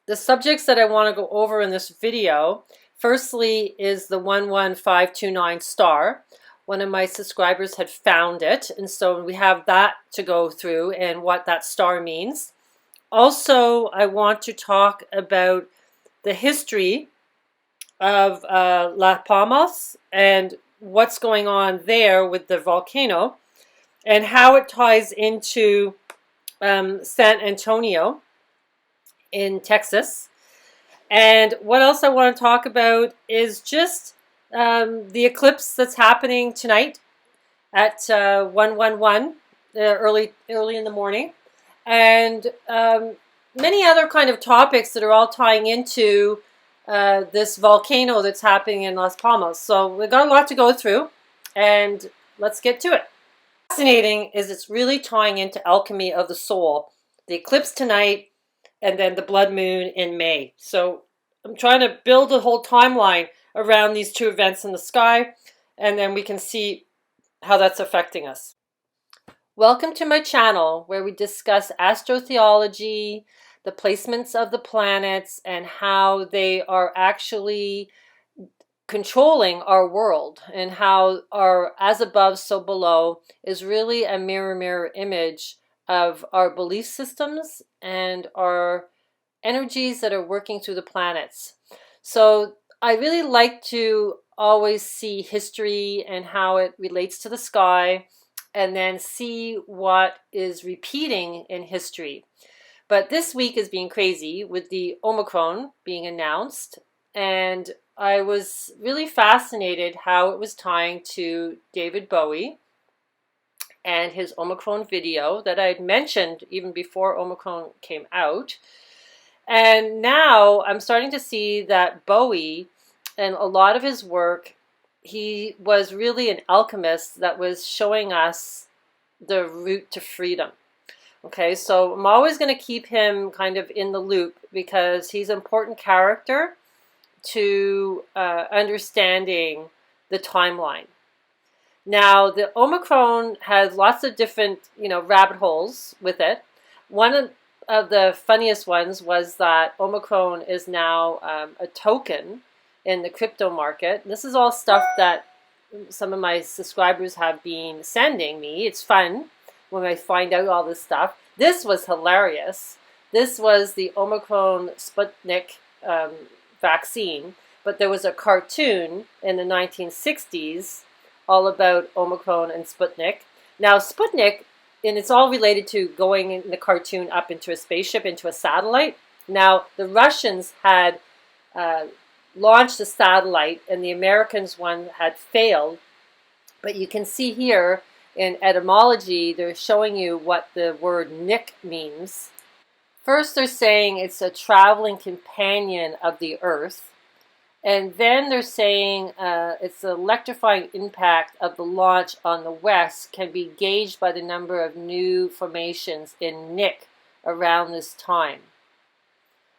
The subjects that I want to go over in this video, firstly, is the 11529 star. One of my subscribers had found it, and so we have that to go through and what that star means. Also, I want to talk about the history of La Palmas and what's going on there with the volcano and how it ties into San Antonio in Texas. And what else I want to talk about is just the eclipse that's happening tonight at 111 early in the morning, and many other kind of topics that are all tying into this volcano that's happening in Las Palmas. So we've got a lot to go through, and let's get to it. Fascinating is it's really tying into alchemy of the soul. The eclipse tonight, and then the blood moon in May. So I'm trying to build a whole timeline around these two events in the sky, and then we can see how that's affecting us. Welcome to my channel, where we discuss astrotheology, the placements of the planets, and how they are actually controlling our world, and how our as above, so below is really a mirror image of our belief systems and our energies that are working through the planets. So I really like to always see history and how it relates to the sky, and then see what is repeating in history. But this week has been crazy with the Omicron being announced, and I was really fascinated how it was tying to David Bowie and his Omicron video that I had mentioned even before Omicron came out. And now I'm starting to see that Bowie and a lot of his work, he was really an alchemist that was showing us the route to freedom. Okay, so I'm always going to keep him kind of in the loop because he's an important character to understanding the timeline. Now, the Omicron has lots of different, rabbit holes with it. One of the funniest ones was that Omicron is now a token in the crypto market. This is all stuff that some of my subscribers have been sending me. It's fun when I find out all this stuff. This was hilarious. This was the Omicron Sputnik vaccine, but there was a cartoon in the 1960s all about Omicron and Sputnik. Now, Sputnik, and it's all related to going in the cartoon up into a spaceship, into a satellite. Now, the Russians had launched a satellite, and the Americans one had failed. But you can see here in etymology, they're showing you what the word Nick means. First, they're saying it's a traveling companion of the Earth. And then they're saying it's the electrifying impact of the launch on the West can be gauged by the number of new formations in Nick around this time.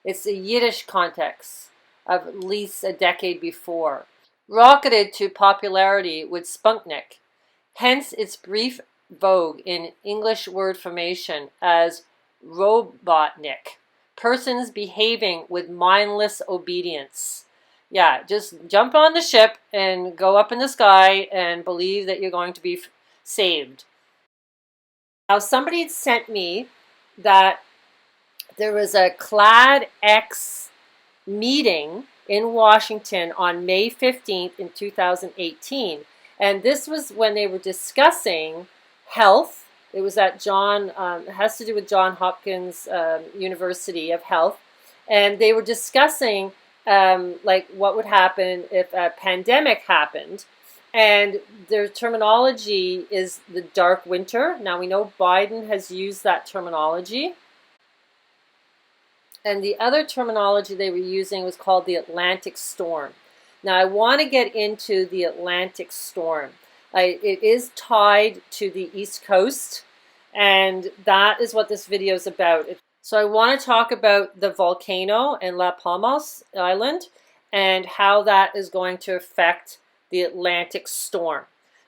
It's a Yiddish context of at least a decade before. Rocketed to popularity with Sputnik, hence its brief vogue in English word formation as robotnik, persons behaving with mindless obedience. Yeah, just jump on the ship and go up in the sky and believe that you're going to be saved. Now, somebody had sent me that there was a Clad X meeting in Washington on May 15th in 2018. And this was when they were discussing health. It was at it has to do with Johns Hopkins University of Health. And they were discussing like what would happen if a pandemic happened. And their terminology is the dark winter. Now we know Biden has used that terminology. And the other terminology they were using was called the Atlantic storm. Now I want to get into the Atlantic storm. It is tied to the East Coast, and that is what this video is about. So I want to talk about the volcano in La Palmas Island and how that is going to affect the Atlantic storm.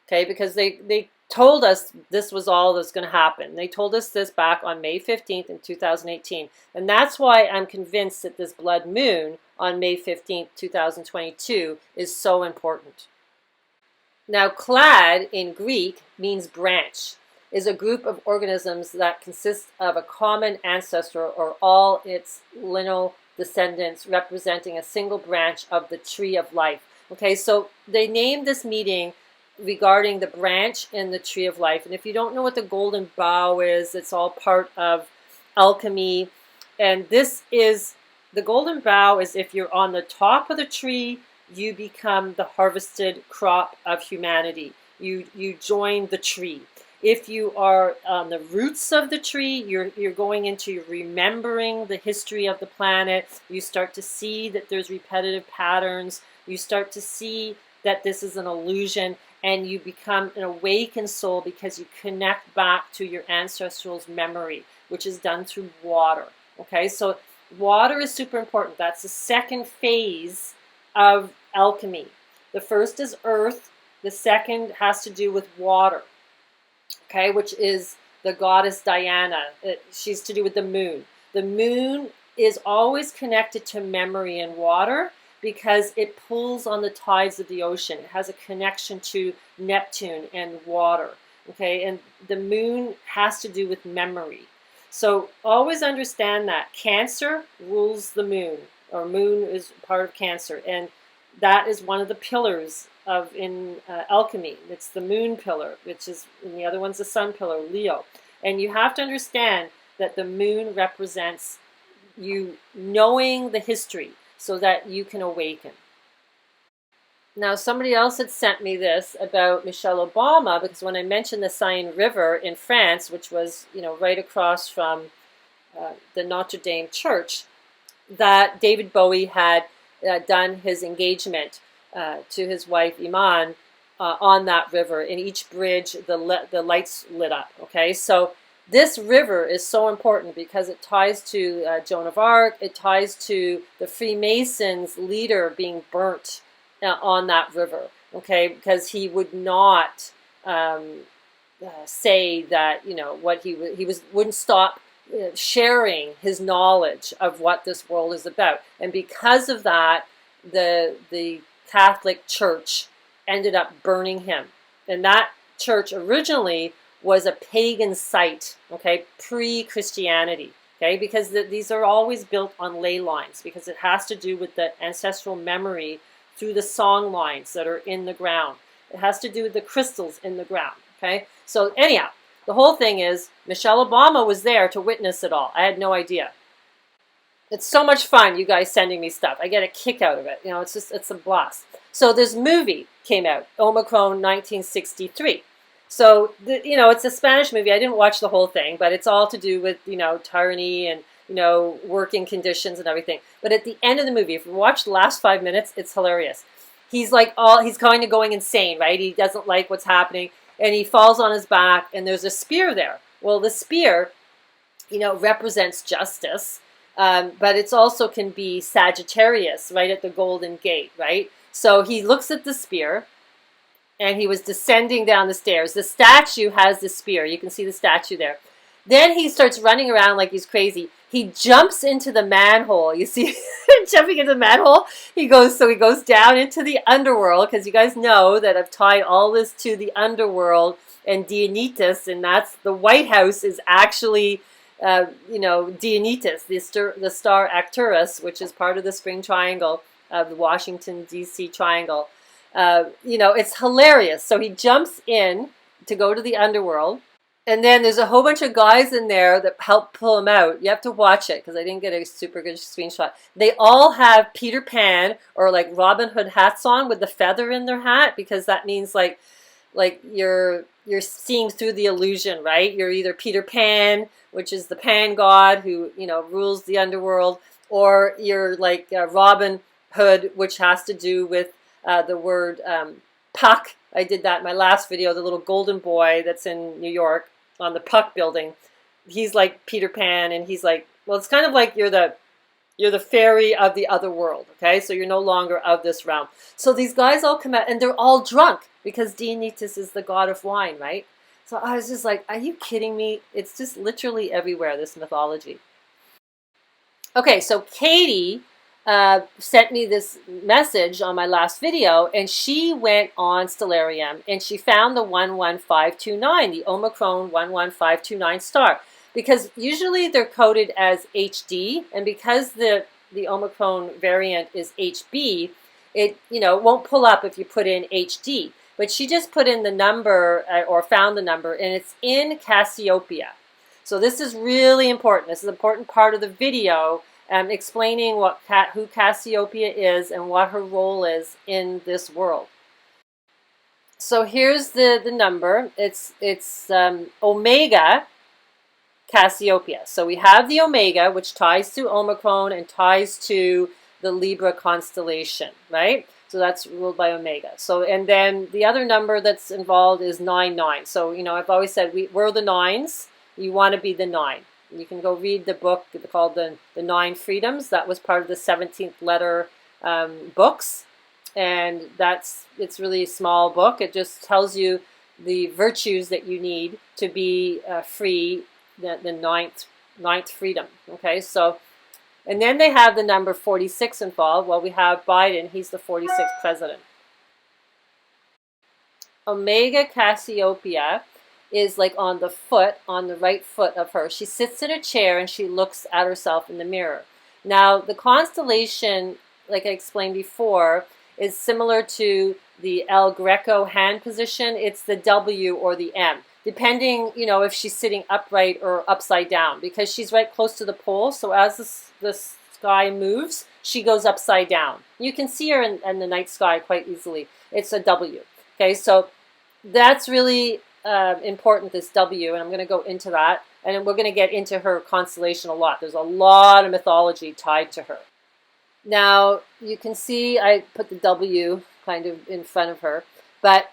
Okay, because they told us this was all that was going to happen. They told us this back on May 15th in 2018. And that's why I'm convinced that this blood moon on May 15th, 2022 is so important. Now, clad in Greek means branch, is a group of organisms that consists of a common ancestor or all its lineal descendants representing a single branch of the tree of life. Okay, so they named this meeting regarding the branch in the tree of life. And if you don't know what the golden bough is, it's all part of alchemy. And this is, the golden bough is if you're on the top of the tree, you become the harvested crop of humanity. You join the tree. If you are on the roots of the tree, you're going into remembering the history of the planet. You start to see that there's repetitive patterns. You start to see that this is an illusion, and you become an awakened soul because you connect back to your ancestral's memory, which is done through water. Okay, so water is super important. That's the second phase of alchemy. The first is earth. The second has to do with water. Okay, which is the goddess Diana. She's to do with the moon. The moon is always connected to memory and water because it pulls on the tides of the ocean. It has a connection to Neptune and water. Okay, and the moon has to do with memory. So always understand that Cancer rules the moon, or moon is part of Cancer, and that is one of the pillars of in alchemy. It's the moon pillar, which is, and the other one's the sun pillar, Leo. And you have to understand that the moon represents you knowing the history so that you can awaken. Now, somebody else had sent me this about Michelle Obama, because when I mentioned the Seine River in France, which was, right across from the Notre Dame Church, that David Bowie had done his engagement to his wife Iman on that river. In each bridge, the lights lit up. Okay, so this river is so important because it ties to Joan of Arc. It ties to the Freemasons' leader being burnt on that river. Okay, because he would not say that what he wouldn't stop sharing his knowledge of what this world is about, and because of that, the Catholic Church ended up burning him. And that church originally was a pagan site, okay, pre-Christianity, okay, because these are always built on ley lines, because it has to do with the ancestral memory through the song lines that are in the ground. It has to do with the crystals in the ground, okay? So anyhow, the whole thing is Michelle Obama was there to witness it all. I had no idea. It's so much fun, you guys sending me stuff. I get a kick out of it. It's a blast. So this movie came out, Omicron 1963. So, it's a Spanish movie. I didn't watch the whole thing, but it's all to do with, tyranny and, working conditions and everything. But at the end of the movie, if you watch the last 5 minutes, it's hilarious. He's kind of going insane, right? He doesn't like what's happening, and he falls on his back, and there's a spear there. Well, the spear, represents justice. But it's also can be Sagittarius, right at the Golden Gate, right? So he looks at the spear, and he was descending down the stairs. The statue has the spear. You can see the statue there. Then he starts running around like he's crazy. He jumps into the manhole. You see jumping into the manhole? He goes down into the underworld, because you guys know that I've tied all this to the underworld and Dionysus, and that's the White House is actually Dionysus, the star Arcturus, which is part of the spring triangle of the Washington, D.C. triangle. It's hilarious. So he jumps in to go to the underworld, and then there's a whole bunch of guys in there that help pull him out. You have to watch it because I didn't get a super good screenshot. They all have Peter Pan or like Robin Hood hats on with the feather in their hat, because that means like you're seeing through the illusion, right? You're either Peter Pan, which is the Pan god who rules the underworld, or you're like Robin Hood, which has to do with the word puck. I did that in my last video, the little golden boy that's in New York on the Puck building. He's like Peter Pan, and he's like, well, it's kind of like you're the fairy of the other world, okay? So you're no longer of this realm. So these guys all come out, and they're all drunk, because Dionysus is the god of wine, right? So I was just like, are you kidding me? It's just literally everywhere, this mythology. Okay, so Katie sent me this message on my last video, and she went on Stellarium and she found the 11529, the Omicron 11529 star, because usually they're coded as HD, and because the Omicron variant is HB, it won't pull up if you put in HD. But she just put in the number or found the number, and it's in Cassiopia. So this is really important. This is an important part of the video, explaining who Cassiopeia is and what her role is in this world. So here's the number. It's Omega Cassiopeia. So we have the Omega, which ties to Omicron and ties to the Libra constellation, right? So that's ruled by Omega. So, and then the other number that's involved is 99. So, I've always said we're the nines. You want to be the 9. You can go read the book called the 9 Freedoms. That was part of the 17th letter books. And it's really a small book. It just tells you the virtues that you need to be free, the ninth freedom. Okay, so, and then they have the number 46 involved. Well, we have Biden. He's the 46th president. Omega Cassiopeia is like on the right foot of her. She sits in a chair and she looks at herself in the mirror. Now, the constellation, like I explained before, is similar to the El Greco hand position. It's the W or the M, depending, if she's sitting upright or upside down, because she's right close to the pole. So as the sky moves, she goes upside down. You can see her in the night sky quite easily. It's a W. Okay, so that's really important, this W, and I'm going to go into that, and we're going to get into her constellation a lot. There's a lot of mythology tied to her. Now, you can see I put the W kind of in front of her, but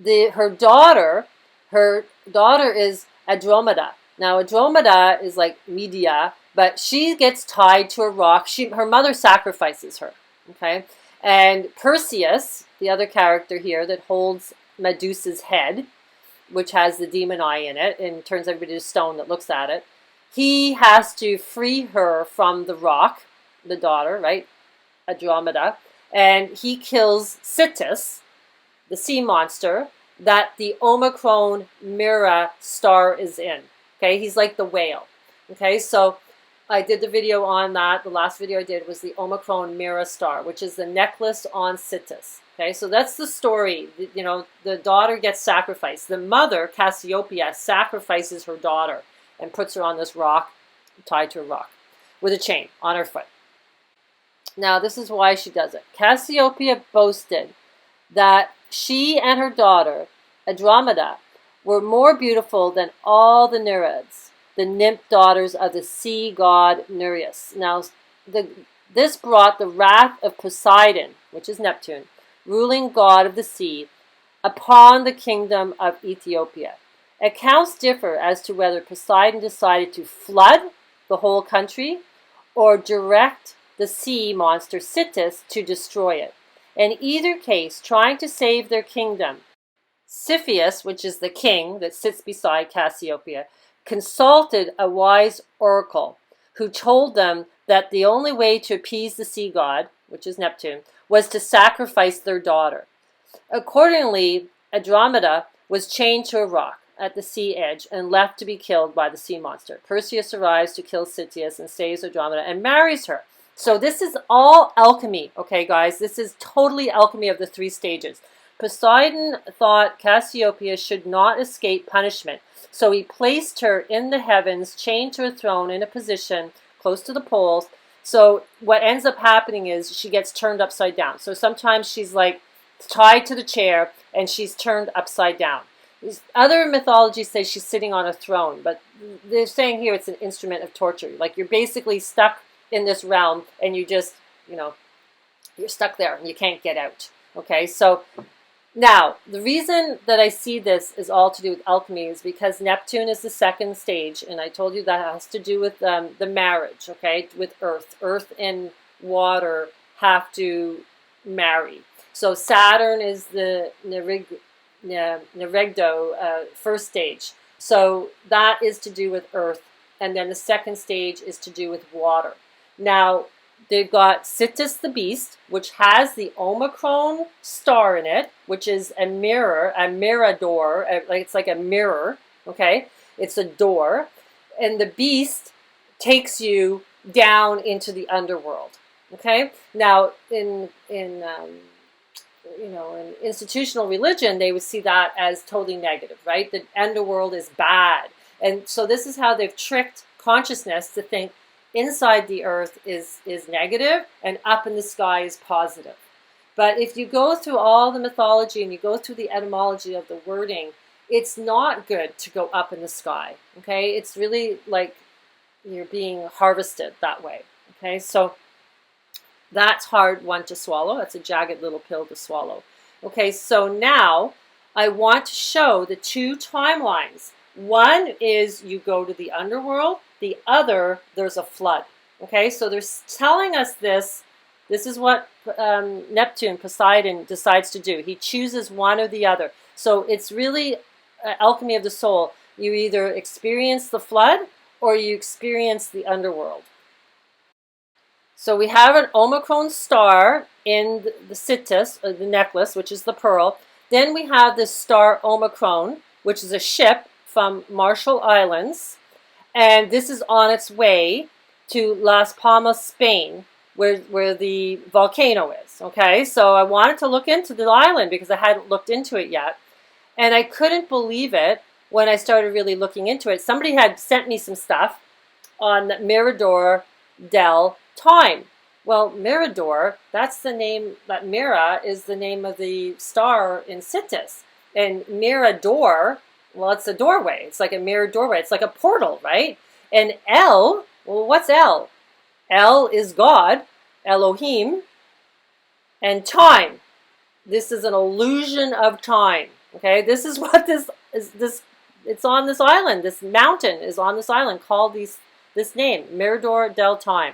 her daughter is Andromeda. Now, Andromeda is like Medea, but she gets tied to a rock. Her mother sacrifices her, okay? And Perseus, the other character here that holds Medusa's head, which has the demon eye in it and turns everybody to stone that looks at it, he has to free her from the rock, the daughter, right, Andromeda, and he kills Cetus, the sea monster that the Omicron Mira star is in. Okay, he's like the whale. Okay, so I did the video on that. The last video I did was the Omicron Mira star, which is the necklace on Cetus. Okay, so that's the story. The daughter gets sacrificed. The mother, Cassiopeia, sacrifices her daughter and puts her on this rock, tied to a rock, with a chain on her foot. Now, this is why she does it. Cassiopeia boasted that she and her daughter, Andromeda, were more beautiful than all the Nereids, the nymph daughters of the sea god Nereus. Now, this brought the wrath of Poseidon, which is Neptune, ruling god of the sea, upon the kingdom of Ethiopia. Accounts differ as to whether Poseidon decided to flood the whole country or direct the sea monster Cetus to destroy it. In either case, trying to save their kingdom, Cepheus, which is the king that sits beside Cassiopeia, consulted a wise oracle who told them that the only way to appease the sea god, which is Neptune, was to sacrifice their daughter. Accordingly, Andromeda was chained to a rock at the sea edge and left to be killed by the sea monster. Perseus arrives to kill Cetus and saves Andromeda and marries her. So this is all alchemy, okay, guys? This is totally alchemy of the 3 stages. Poseidon thought Cassiopeia should not escape punishment, so he placed her in the heavens, chained to a throne in a position close to the poles. So what ends up happening is she gets turned upside down. So sometimes she's like tied to the chair and she's turned upside down. Other mythologies say she's sitting on a throne, but they're saying here it's an instrument of torture. Like you're basically stuck in this realm and you just, you're stuck there and you can't get out. Okay, so now, the reason that I see this is all to do with alchemy is because Neptune is the 2nd stage, and I told you that has to do with the marriage, okay, with earth. Earth and water have to marry. So Saturn is the Neregdo, first stage. So that is to do with earth. And then the second stage is to do with water. Now, they've got Citus the beast, which has the Omicron star in it, which is a mirror, a mirador. It's like a mirror, okay? It's a door. And the beast takes you down into the underworld, okay? Now, in institutional religion, they would see that as totally negative, right? The underworld is bad. And so this is how they've tricked consciousness to think inside the earth is negative and up in the sky is positive. But if you go through all the mythology and you go through the etymology of the wording, it's not good to go up in the sky, okay? It's really like you're being harvested that way, okay? So that's hard one to swallow. That's a jagged little pill to swallow. Okay, so now I want to show the two timelines. One is you go to the underworld. The other, there's a flood. Okay, so they're telling us this. This is what Neptune, Poseidon, decides to do. He chooses one or the other. So it's really alchemy of the soul. You either experience the flood or you experience the underworld. So we have an Omicron star in the Citus, or the necklace, which is the pearl. Then we have this star Omicron, which is a ship from Marshall Islands. And this is on its way to Las Palmas, Spain, where the volcano is. Okay, so I wanted to look into the island because I hadn't looked into it yet. And I couldn't believe it when I started really looking into it. Somebody had sent me some stuff on Mirador del Time. Well, Mirador, that's the name, that Mira is the name of the star in Citus. And Mirador, well, it's a doorway. It's like a mirror doorway. It's like a portal, right? And El, well, what's El? El is God, Elohim, and time. This is an illusion of time. Okay, this is what this is. It's on this island. This mountain is on this island called this name, Mirador del Time.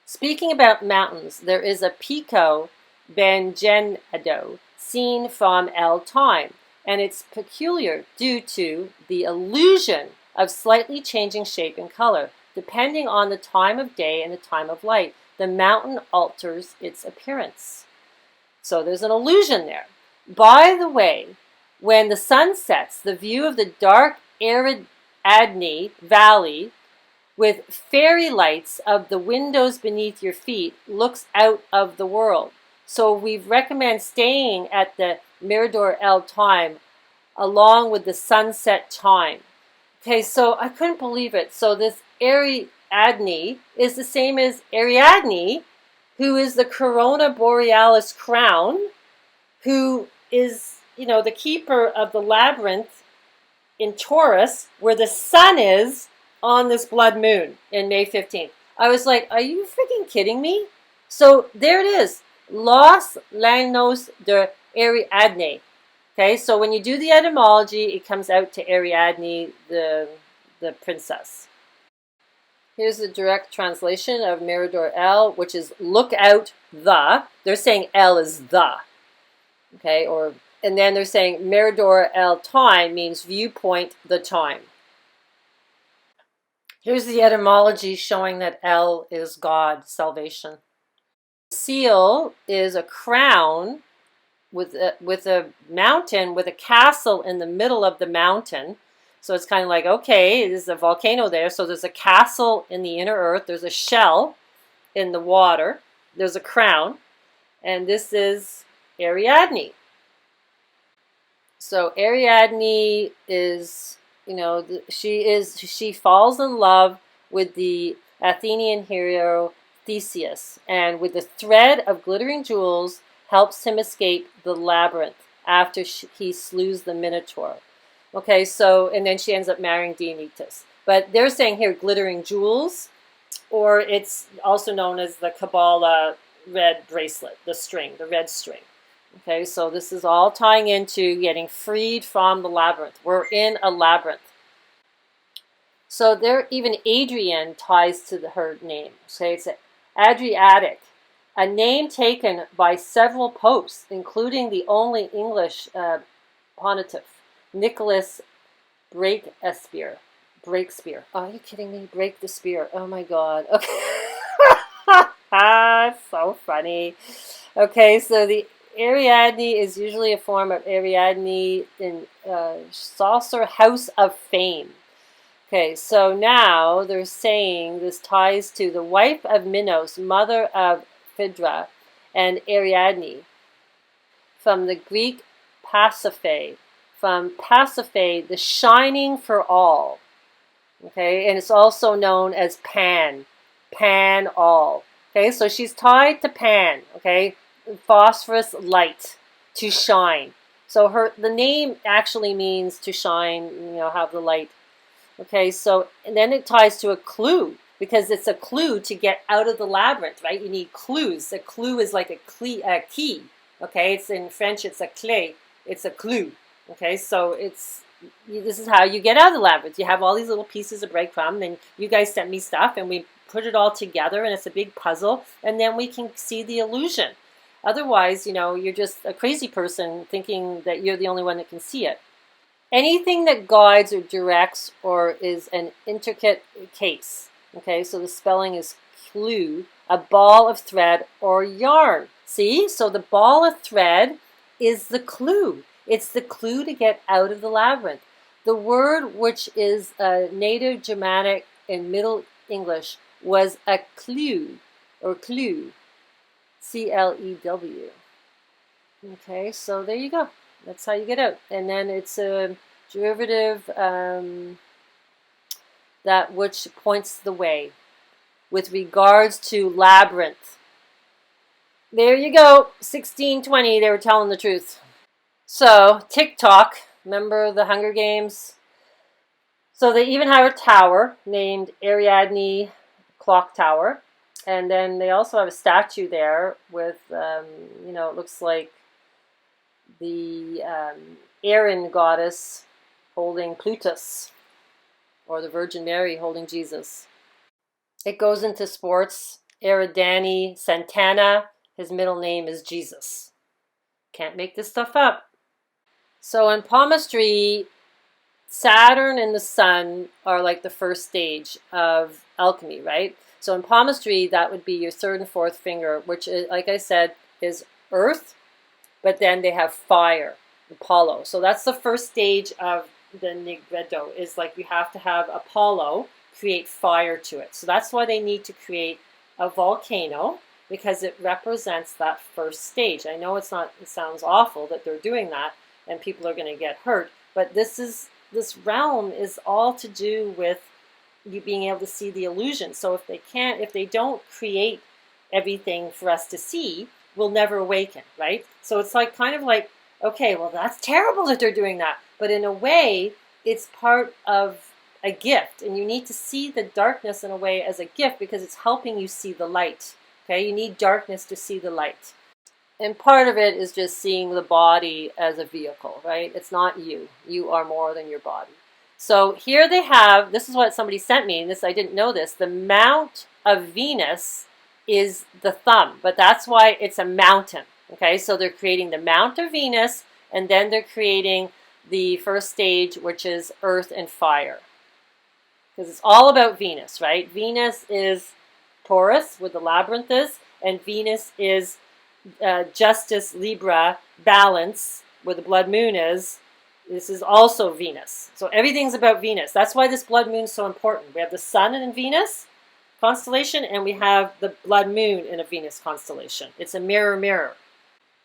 Speaking about mountains, there is a Pico Bengenado seen from El Time, and it's peculiar due to the illusion of slightly changing shape and color. Depending on the time of day and the time of light, the mountain alters its appearance. So there's an illusion there. By the way, when the sun sets, the view of the dark Ariadne Valley with fairy lights of the windows beneath your feet looks out of the world. So we recommend staying at the Mirador El Time along with the sunset time. Okay, so I couldn't believe it. So this Ariadne is the same as Ariadne, who is the Corona Borealis crown, who is, the keeper of the labyrinth in Taurus, where the sun is on this blood moon in May 15th. I was like, are you freaking kidding me? So there it is, Los Llanos de Ariadne. Okay, so when you do the etymology, it comes out to Ariadne, the princess. Here's the direct translation of Mirador El, which is look out the. They're saying El is the. Okay, and then they're saying Mirador El Time means viewpoint the time. Here's the etymology showing that El is God, salvation. Seal is a crown with a mountain, with a castle in the middle of the mountain. So it's kind of like, okay, there's a volcano there, so there's a castle in the inner earth, there's a shell in the water, there's a crown, and this is Ariadne. So Ariadne is, she falls in love with the Athenian hero Theseus, and with the thread of glittering jewels helps him escape the labyrinth after he slews the Minotaur. Okay, so, and then she ends up marrying Dionysus. But they're saying here glittering jewels, or it's also known as the Kabbalah red bracelet, the red string. Okay, so this is all tying into getting freed from the labyrinth. We're in a labyrinth. So there, even Adrian ties to her name. Okay, it's Adriatic. a name taken by several popes, including the only English pontiff, Nicholas Breakespear. Breakspear. Oh, are you kidding me? Break the spear. Oh my God. Okay. So funny. Okay, so the Ariadne is usually a form of Ariadne in saucer house of fame. Okay, so now they're saying this ties to the wife of Minos, mother of Phaedra, and Ariadne, from the Greek Pasiphae, from Pasiphae, the shining for all. Okay, and it's also known as Pan, Pan all. Okay, so she's tied to Pan, okay, phosphorus light, to shine. So the name actually means to shine, have the light. Okay, so and then it ties to a clue, because it's a clue to get out of the labyrinth, right? You need clues. A clue is like a key. Okay, it's in French, it's a clé. It's a clue. Okay, so this is how you get out of the labyrinth. You have all these little pieces of breadcrumb, and you guys sent me stuff, and we put it all together, and it's a big puzzle, and then we can see the illusion. Otherwise, you're just a crazy person thinking that you're the only one that can see it. Anything that guides or directs or is an intricate case. Okay, so the spelling is clue, a ball of thread or yarn. See, so the ball of thread is the clue. It's the clue to get out of the labyrinth. The word, which is native Germanic and Middle English, was a clue or clue, C-L-E-W. Okay, so there you go. That's how you get out. And then it's a derivative that which points the way with regards to labyrinth. There you go. 1620, they were telling the truth. So, TikTok, remember the Hunger Games? So they even have a tower named Ariadne Clock Tower. And then they also have a statue there with, it looks like the Erin goddess holding Plutus, or the Virgin Mary holding Jesus. It goes into sports. Ariadne Santana, his middle name is Jesus. Can't make this stuff up. So in palmistry, Saturn and the sun are like the first stage of alchemy, right? So in palmistry, that would be your third and fourth finger, which, is, like I said, is earth, but then they have fire, Apollo. So that's the first stage of the Nigredo, is like you have to have Apollo create fire to it. So that's why they need to create a volcano, because it represents that first stage. I know it sounds awful that they're doing that and people are going to get hurt, but this realm is all to do with you being able to see the illusion. So if they don't create everything for us to see, we'll never awaken, right? So it's like kind of like, okay, well, that's terrible that they're doing that. But in a way, it's part of a gift. And you need to see the darkness in a way as a gift, because it's helping you see the light. Okay, you need darkness to see the light. And part of it is just seeing the body as a vehicle, right? It's not you. You are more than your body. So here they have, this is what somebody sent me, and I didn't know this, the mount of Venus is the thumb, but that's why it's a mountain. Okay, so they're creating the mount of Venus, and then they're creating the first stage, which is earth and fire. Because it's all about Venus, right? Venus is Taurus, where the labyrinth is, and Venus is justice, Libra, balance, where the blood moon is. This is also Venus. So everything's about Venus. That's why this blood moon is so important. We have the sun in Venus constellation, and we have the blood moon in a Venus constellation. It's a mirror, mirror.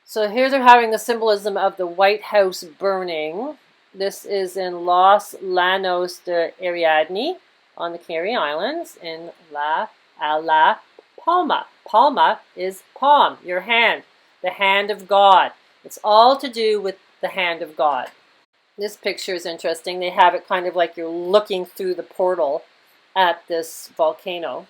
So here they're having the symbolism of the White House burning. This is in Los Llanos de Ariadne on the Canary Islands in La Palma. Palma is palm, your hand, the hand of God. It's all to do with the hand of God. This picture is interesting. They have it kind of like you're looking through the portal at this volcano.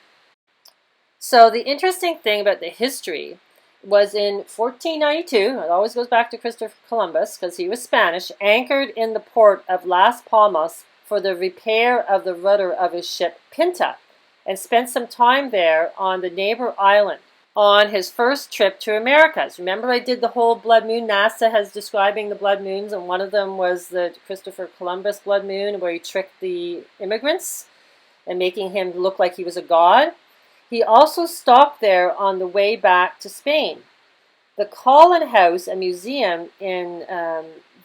So the interesting thing about the history was in 1492, it always goes back to Christopher Columbus because he was Spanish, anchored in the port of Las Palmas for the repair of the rudder of his ship Pinta, and spent some time there on the neighbor island. on his first trip to Americas. Remember I did the whole blood moon, NASA has describing the blood moons, and one of them was the Christopher Columbus blood moon where he tricked the immigrants and making him look like he was a god. He also stopped there on the way back to Spain. The Colin House, a museum in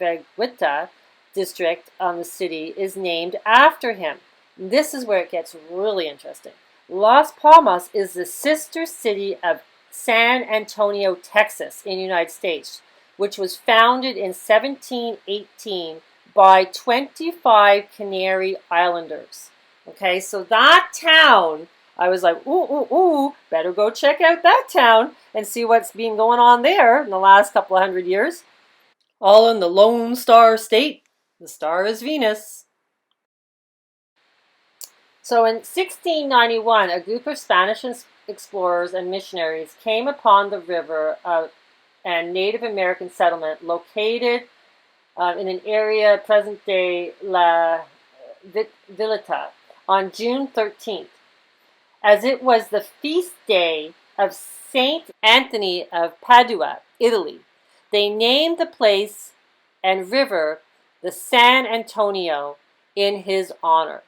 Vegueta district on the city, is named after him. This is where it gets really interesting. Las Palmas is the sister city of San Antonio, Texas, in the United States, which was founded in 1718 by 25 Canary Islanders. Okay, so that town, I was like, ooh, better go check out that town and see what's been going on there in the last couple of hundred years. All in the Lone Star State. The star is Venus. So in 1691, a group of Spanish explorers and missionaries came upon the river and Native American settlement located in an area present-day La Villeta on June 13th. As it was the feast day of Saint Anthony of Padua, Italy, they named the place and river the San Antonio in his honor.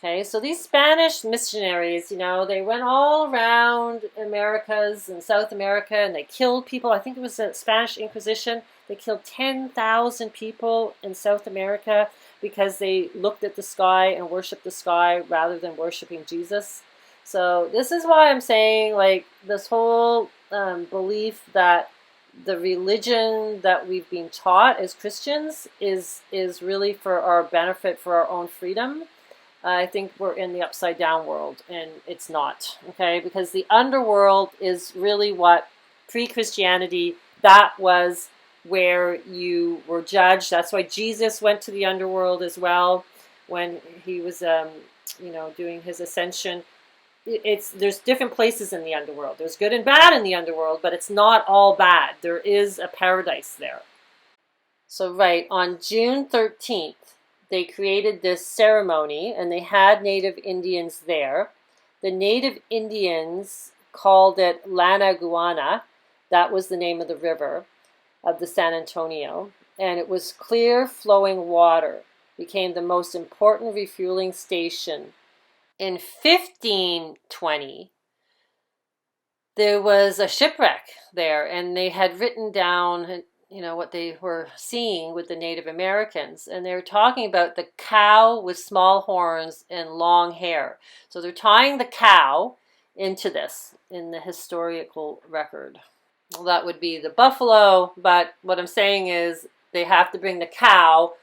Okay, so these Spanish missionaries, they went all around Americas and South America, and they killed people. I think it was the Spanish Inquisition. They killed 10,000 people in South America because they looked at the sky and worshiped the sky rather than worshiping Jesus. So this is why I'm saying, like, this whole belief that the religion that we've been taught as Christians is really for our benefit, for our own freedom. I think we're in the upside down world, and it's not, okay? Because the underworld is really what pre-Christianity, that was where you were judged. That's why Jesus went to the underworld as well when he was, doing his ascension. There's different places in the underworld. There's good and bad in the underworld, but it's not all bad. There is a paradise there. So right, on June 13th, they created this ceremony, and they had Native Indians there. The Native Indians called it Lanaguana. That was the name of the river of the San Antonio. And it was clear flowing water. Became the most important refueling station. In 1520, there was a shipwreck there, and they had written down what they were seeing with the Native Americans. And they were talking about the cow with small horns and long hair. So they're tying the cow into this in the historical record. Well, that would be the buffalo, but what I'm saying is they have to bring the cow,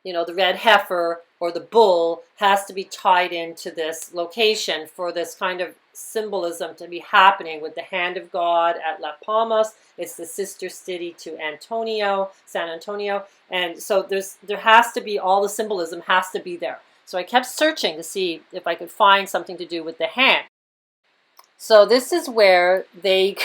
the red heifer or the bull has to be tied into this location for this kind of symbolism to be happening with the hand of God at La Palmas. It's the sister city to San Antonio. And so there has to be, all the symbolism has to be there. So I kept searching to see if I could find something to do with the hand. So this is where they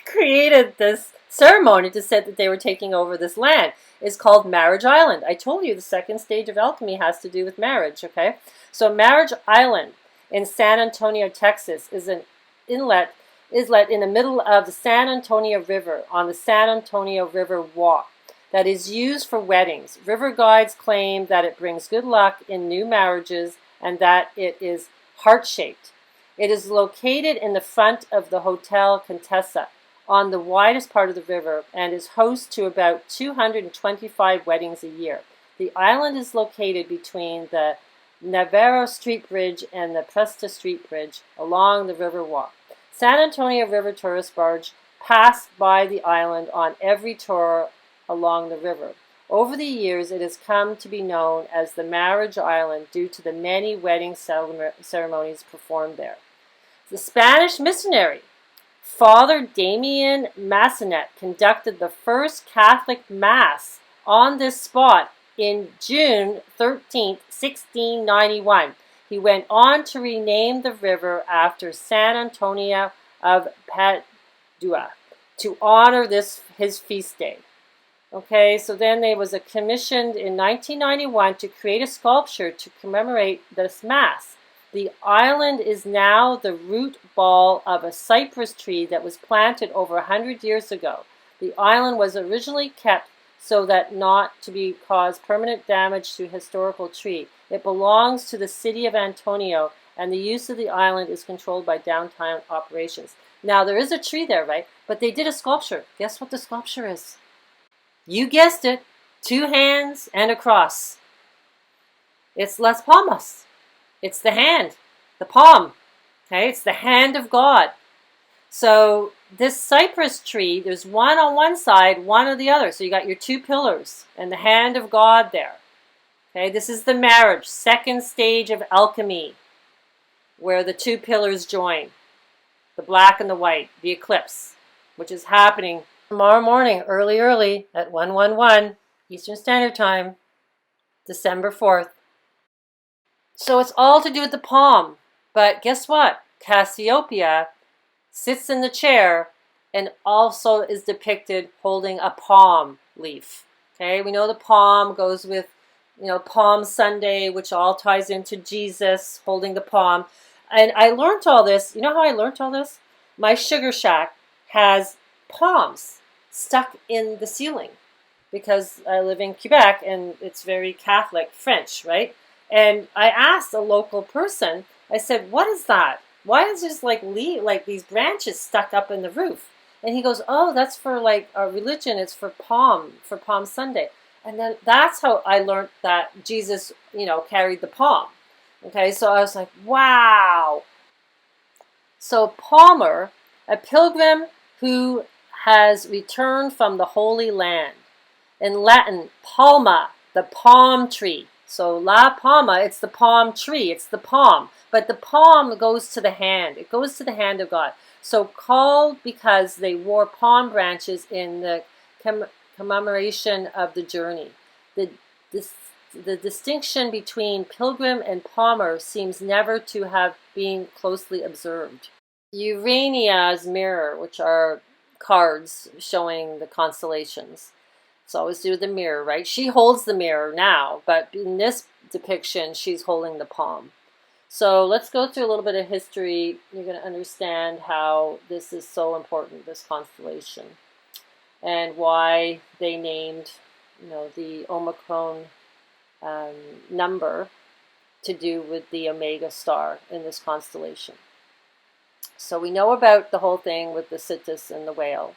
created this ceremony to say that they were taking over this land. It's called Marriage Island. I told you the second stage of alchemy has to do with marriage, okay? So Marriage Island in San Antonio, Texas is an inlet in the middle of the San Antonio River on the San Antonio River Walk that is used for weddings. River guides claim that it brings good luck in new marriages and that it is heart-shaped. It is located in the front of the Hotel Contessa on the widest part of the river and is host to about 225 weddings a year. The island is located between the Navarro Street Bridge and the Presta Street Bridge along the river walk. San Antonio River tourist barge pass by the island on every tour along the river. Over the years, it has come to be known as the Marriage Island due to the many wedding ceremonies performed there. The Spanish missionary Father Damien Massenet conducted the first Catholic Mass on this spot in June 13, 1691. He went on to rename the river after San Antonio of Padua to honor his feast day. Okay, so then there was commissioned in 1991 to create a sculpture to commemorate this Mass. The island is now the root ball of a cypress tree that was planted over 100 years ago. The island was originally kept so that not to be cause permanent damage to historical tree. It belongs to the city of Antonio, and the use of the island is controlled by downtown operations. Now, there is a tree there, right? But they did a sculpture. Guess what the sculpture is? You guessed it. 2 hands and a cross. It's Las Palmas. It's the hand, the palm. Okay, it's the hand of God. So this cypress tree, there's one on one side, one on the other. So you got your 2 pillars and the hand of God there. Okay, this is the marriage, second stage of alchemy, where the 2 pillars join, the black and the white, the eclipse, which is happening tomorrow morning, early at 1:11 Eastern Standard Time, December 4th. So it's all to do with the palm. But guess what? Cassiopia sits in the chair and also is depicted holding a palm leaf. Okay, we know the palm goes with, Palm Sunday, which all ties into Jesus holding the palm. And I learned all this. You know how I learned all this? My sugar shack has palms stuck in the ceiling because I live in Quebec and it's very Catholic French, right? And I asked a local person, I said, what is that? Why is there like these branches stuck up in the roof? And he goes, oh, that's for like our religion. It's for Palm Sunday. And then that's how I learned that Jesus, carried the palm. Okay, so I was like, wow. So Palmer, a pilgrim who has returned from the Holy Land. In Latin, palma, the palm tree. So La Palma, it's the palm tree, it's the palm. But the palm goes to the hand. It goes to the hand of God. So called because they wore palm branches in the commemoration of the journey. The distinction between pilgrim and palmer seems never to have been closely observed. Urania's mirror, which are cards showing the constellations. It's always do with the mirror, right? She holds the mirror now, but in this depiction, she's holding the palm. So let's go through a little bit of history. You're going to understand how this is so important, this constellation, and why they named, the Omicron number to do with the Omega star in this constellation. So we know about the whole thing with the Citus and the whale.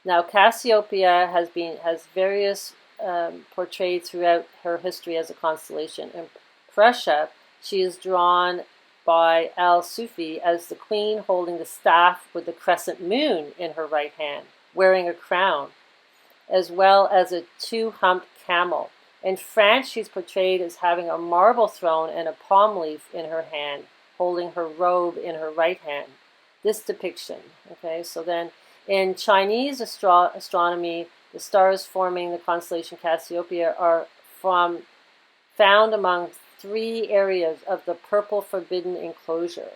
Now, Cassiopeia has various portrayed throughout her history as a constellation. In Prussia, she is drawn by Al-Sufi as the queen holding the staff with the crescent moon in her right hand, wearing a crown, as well as a 2-humped camel. In France, she's portrayed as having a marble throne and a palm leaf in her hand, holding her robe in her right hand. This depiction, okay, so then in Chinese astronomy, the stars forming the constellation Cassiopeia are found among 3 areas of the purple forbidden enclosure,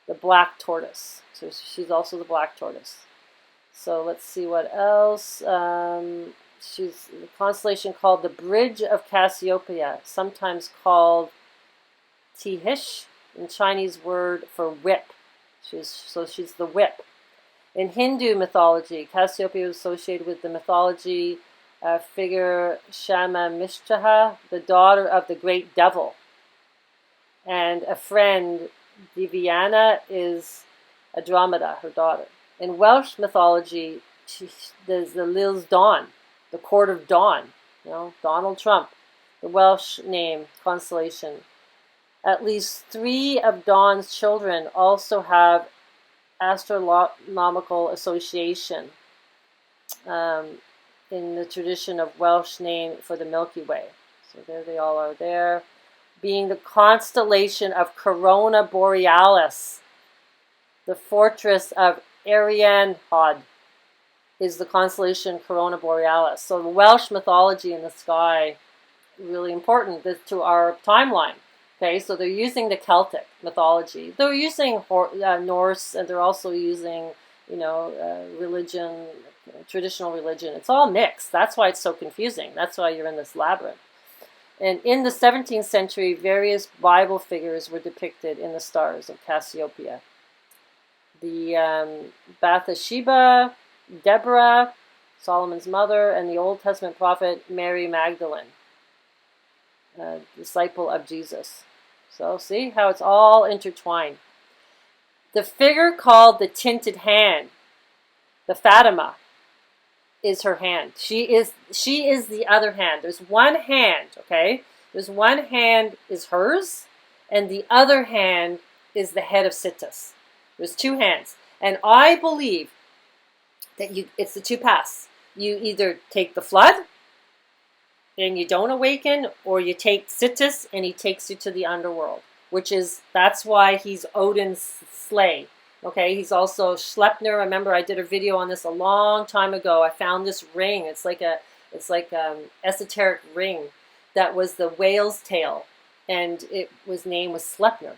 the black tortoise. So she's also the black tortoise. So let's see what else. She's the constellation called the Bridge of Cassiopeia, sometimes called Tihish, in Chinese word for whip. She's the whip. In Hindu mythology, Cassiopeia was associated with the mythology figure Shamamishtaha, the daughter of the great devil. And a friend, Divyana, is Andromeda, her daughter. In Welsh mythology, there's the Lil's Dawn, the court of dawn, Donald Trump, the Welsh name, constellation. At least 3 of Dawn's children also have astronomical association in the tradition of Welsh name for the Milky Way. So there they all are there. Being the constellation of Corona Borealis, the fortress of Ariadne is the constellation Corona Borealis. So the Welsh mythology in the sky, really important to our timeline. Okay, so they're using the Celtic mythology. They're using Norse, and they're also using, religion, traditional religion. It's all mixed. That's why it's so confusing. That's why you're in this labyrinth. And in the 17th century, various Bible figures were depicted in the stars of Cassiopeia. The Bathsheba, Deborah, Solomon's mother, and the Old Testament prophet Mary Magdalene, disciple of Jesus. So see how it's all intertwined. The figure called the tinted hand, the Fatima, is her hand. She is the other hand. There's one hand, okay? There's one hand is hers, and the other hand is the head of Sittis. There's two hands. And I believe that it's the two paths. You either take the flood and you don't awaken, or you take Sittis and he takes you to the underworld, that's why he's Odin's sleigh. Okay, he's also Schleppner. Remember, I did a video on this a long time ago. I found this ring. It's like esoteric ring that was the whale's tail, and name was Schleppner.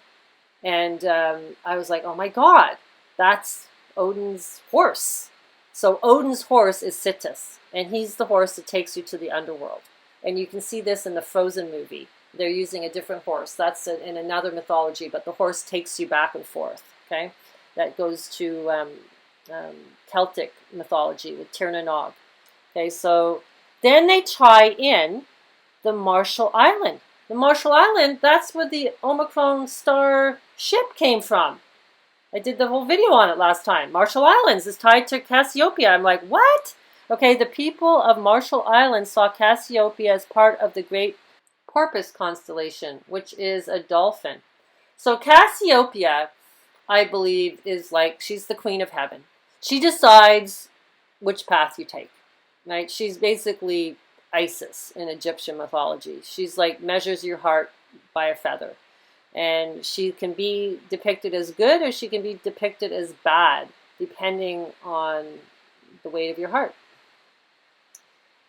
And I was like, oh my God, that's Odin's horse. So Odin's horse is Sittis, and he's the horse that takes you to the underworld. And you can see this in the Frozen movie. They're using a different horse. That's in another mythology, but the horse takes you back and forth. Okay. That goes to Celtic mythology with Tir na Nog. Okay, so then they tie in the Marshall Island. The Marshall Island, that's where the Omicron star ship came from. I did the whole video on it last time. Marshall Islands is tied to Cassiopia. I'm like, what? Okay, the people of Marshall Island saw Cassiopeia as part of the Great Porpoise constellation, which is a dolphin. So Cassiopeia, I believe, is like, she's the queen of heaven. She decides which path you take, right? She's basically Isis in Egyptian mythology. She's like, measures your heart by a feather. And she can be depicted as good, or she can be depicted as bad, depending on the weight of your heart.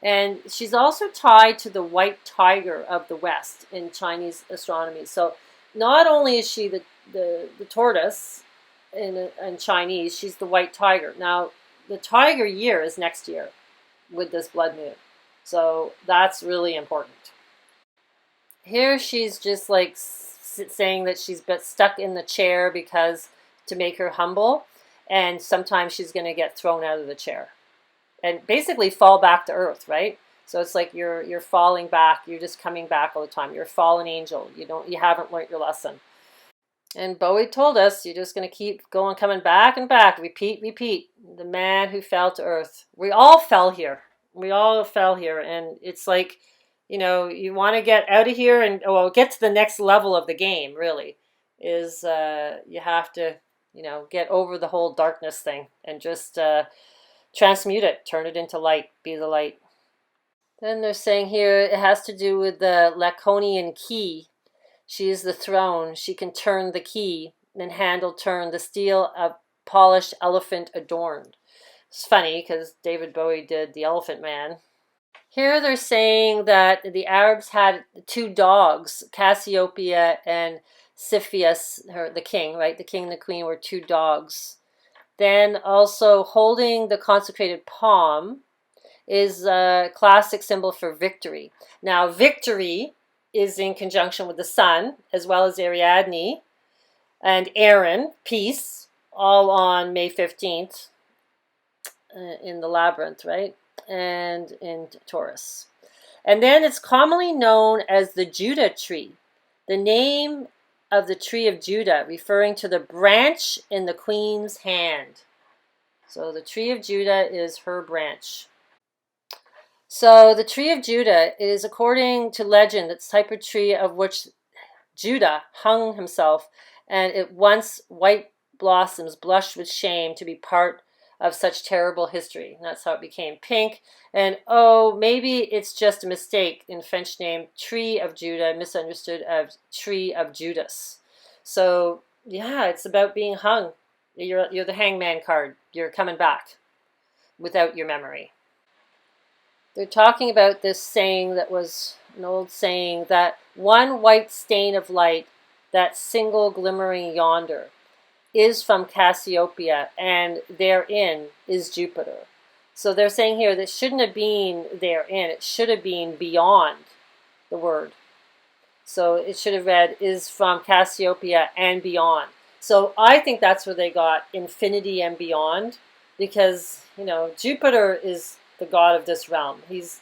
And she's also tied to the white tiger of the West in Chinese astronomy. So not only is she the tortoise in Chinese, she's the white tiger. Now, the tiger year is next year with this blood moon. So that's really important. Here she's just like saying that she's been stuck in the chair to make her humble. And sometimes she's going to get thrown out of the chair and basically fall back to earth, right? So it's like you're falling back. You're just coming back all the time. You're a fallen angel. You haven't learned your lesson. And Bowie told us you're just going to keep going, coming back and back. Repeat, repeat. The man who fell to earth. We all fell here. We all fell here. And it's like, you want to get out of here and, get to the next level of the game, really, is you have to, get over the whole darkness thing and just transmute it, turn it into light, be the light. Then they're saying here it has to do with the Laconian key. She is the throne. She can turn the key, and handle turn the steel of polished elephant adorned. It's funny because David Bowie did the Elephant Man. Here they're saying that the Arabs had two dogs, Cassiopeia and Cepheus, the king, right? The king and the queen were two dogs. Then also holding the consecrated palm is a classic symbol for victory. Now, victory is in conjunction with the sun, as well as Ariadne and Aaron, peace, all on May 15th in the labyrinth, right? And in Taurus. And then it's commonly known as the Judah tree, the name of the tree of Judah, referring to the branch in the queen's hand. So the tree of Judah is her branch. So the tree of Judah is, according to legend, it's type of tree of which Judah hung himself, and it once white blossoms blushed with shame to be part of such terrible history. And that's how it became pink. And maybe it's just a mistake in French name, tree of Judah, misunderstood as tree of Judas. So yeah, it's about being hung. You're the hangman card. You're coming back without your memory. They're talking about this saying that was an old saying, that one white stain of light, that single glimmering yonder, is from Cassiopeia, and therein is Jupiter. So they're saying here that shouldn't have been therein, it should have been beyond the word. So it should have read, is from Cassiopeia and beyond. So I think that's where they got infinity and beyond, because, you know, Jupiter is the god of this realm. He's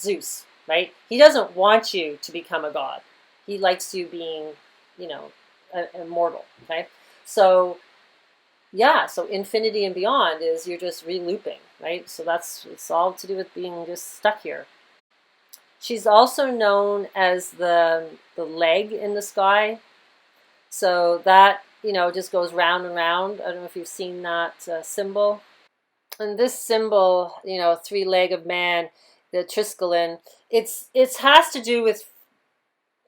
Zeus, right? He doesn't want you to become a god. He likes you being, you know, immortal, okay? So yeah, so infinity and beyond is you're just re-looping, right? So it's all to do with being just stuck here. She's also known as the leg in the sky. So that, you know, just goes round and round. I don't know if you've seen that symbol. And this symbol, you know, three-leg of man, the Triskelion, it has to do with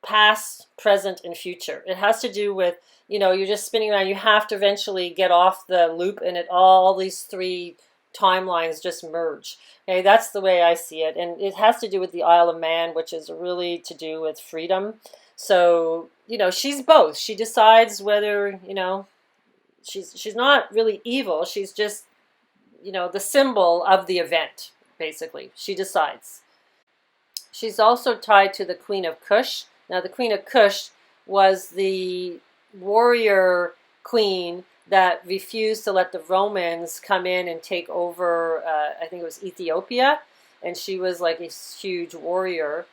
past, present, and future. It has to do with, you know, you're just spinning around. You have to eventually get off the loop, and all these three timelines just merge. Okay, that's the way I see it. And it has to do with the Isle of Man, which is really to do with freedom. So, you know, she's both. She decides whether, you know, she's not really evil. She's just, you know, the symbol of the event, basically. She decides. She's also tied to the Queen of Cush. Now, the Queen of Cush was the warrior queen that refused to let the Romans come in and take over, I think it was Ethiopia. And she was like a huge warrior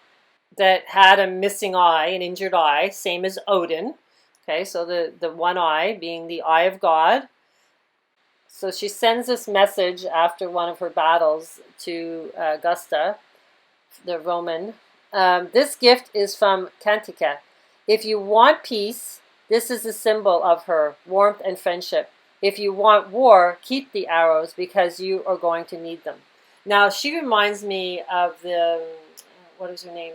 that had a missing eye, an injured eye, same as Odin. Okay, so the one eye being the eye of God. So she sends this message after one of her battles to Augusta, the Roman. This gift is from Cantica. If you want peace, this is a symbol of her, warmth and friendship. If you want war, keep the arrows because you are going to need them. Now, she reminds me of the, what is her name,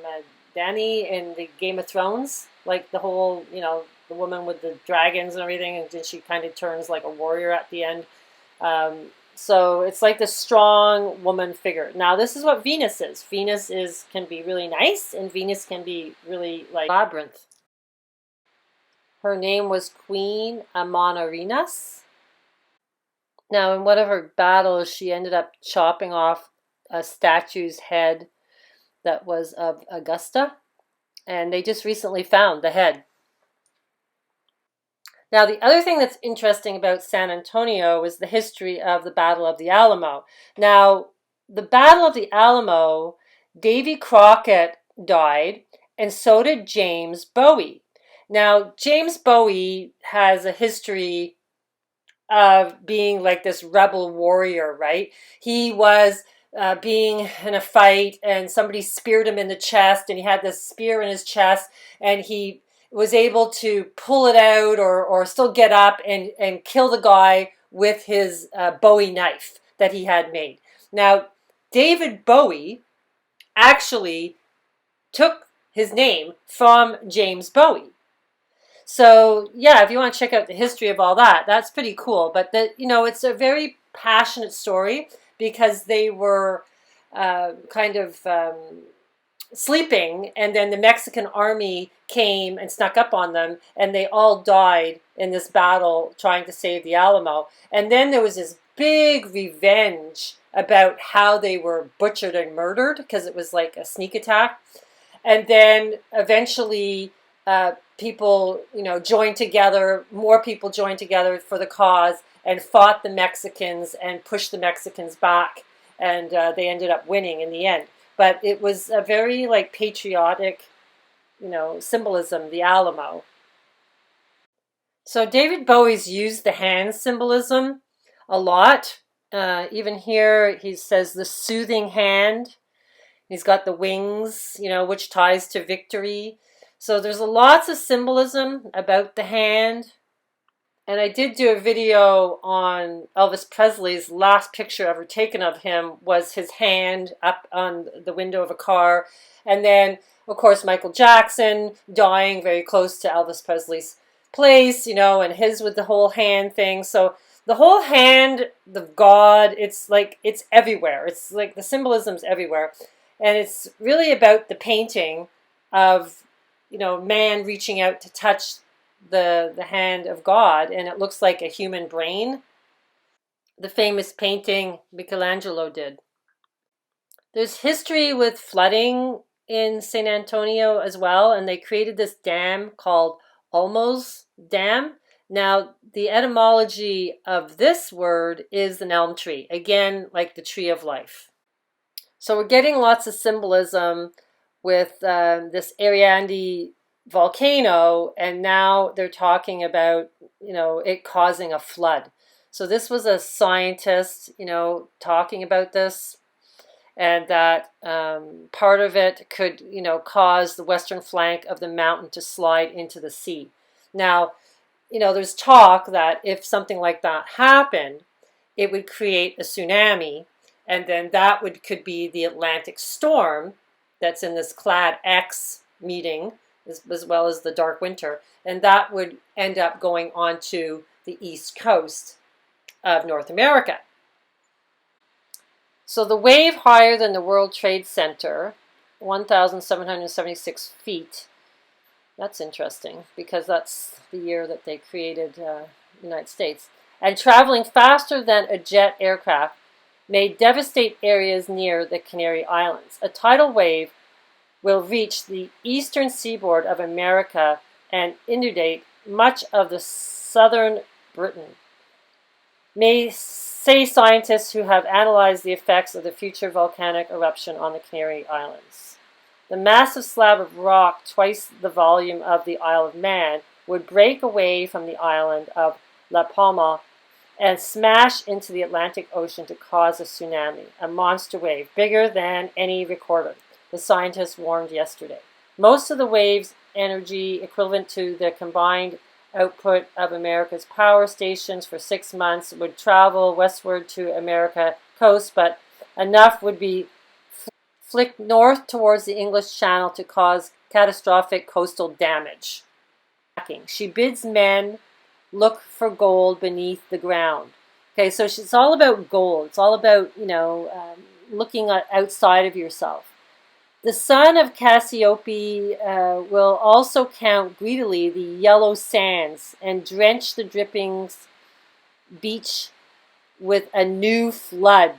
Dany in the Game of Thrones. Like the whole, you know, the woman with the dragons and everything, and then she kind of turns like a warrior at the end. So it's like the strong woman figure. Now, this is what Venus is. Venus can be really nice, and Venus can be really like labyrinth. Her name was Queen Amonarinas. Now, in one of her battles, she ended up chopping off a statue's head that was of Augusta, and they just recently found the head. Now, the other thing that's interesting about San Antonio is the history of the Battle of the Alamo. Now, the Battle of the Alamo, Davy Crockett died, and so did James Bowie. Now, James Bowie has a history of being like this rebel warrior, right? He was being in a fight, and somebody speared him in the chest, and he had this spear in his chest, and he was able to pull it out or still get up and kill the guy with his Bowie knife that he had made. Now, David Bowie actually took his name from James Bowie. So, yeah, if you want to check out the history of all that, that's pretty cool. But, you know, it's a very passionate story because they were kind of sleeping, and then the Mexican army came and snuck up on them, and they all died in this battle trying to save the Alamo. And then there was this big revenge about how they were butchered and murdered because it was like a sneak attack. And then eventually people, you know, joined together, more people joined together for the cause and fought the Mexicans and pushed the Mexicans back, and they ended up winning in the end. But it was a very like patriotic, you know, symbolism, the Alamo. So David Bowie's used the hand symbolism a lot. Even here he says the soothing hand. He's got the wings, you know, which ties to victory. So there's lots of symbolism about the hand. And I did do a video on Elvis Presley's last picture ever taken of him was his hand up on the window of a car. And then, of course, Michael Jackson dying very close to Elvis Presley's place, you know, and his with the whole hand thing. So the whole hand, the God, it's like, it's everywhere. It's like the symbolism's everywhere. And it's really about the painting of, you know, man reaching out to touch the hand of God, and it looks like a human brain. The famous painting Michelangelo did. There's history with flooding in San Antonio as well, and they created this dam called Olmo's Dam. Now, the etymology of this word is an elm tree, again, like the tree of life. So we're getting lots of symbolism with this Ariadne volcano, and now they're talking about, it causing a flood. So this was a scientist, talking about this, and that part of it could, cause the western flank of the mountain to slide into the sea. Now, there's talk that if something like that happened, it would create a tsunami, and then that could be the Atlantic storm that's in this Clad X meeting, as well as the dark winter, and that would end up going onto the east coast of North America. So the wave higher than the World Trade Center, 1,776 feet. That's interesting because that's the year that they created the United States. And traveling faster than a jet aircraft may devastate areas near the Canary Islands. A tidal wave will reach the eastern seaboard of America and inundate much of the southern Britain. Say scientists who have analyzed the effects of the future volcanic eruption on the Canary Islands. The massive slab of rock, twice the volume of the Isle of Man, would break away from the island of La Palma and smash into the Atlantic Ocean to cause a tsunami, a monster wave, bigger than any recorded, the scientists warned yesterday. Most of the wave's energy, equivalent to the combined output of America's power stations for 6 months, would travel westward to America coast, but enough would be flicked north towards the English Channel to cause catastrophic coastal damage. She bids men look for gold beneath the ground. Okay, so it's all about gold. It's all about, looking outside of yourself. The son of Cassiopia will also count greedily the yellow sands and drench the drippings beach with a new flood.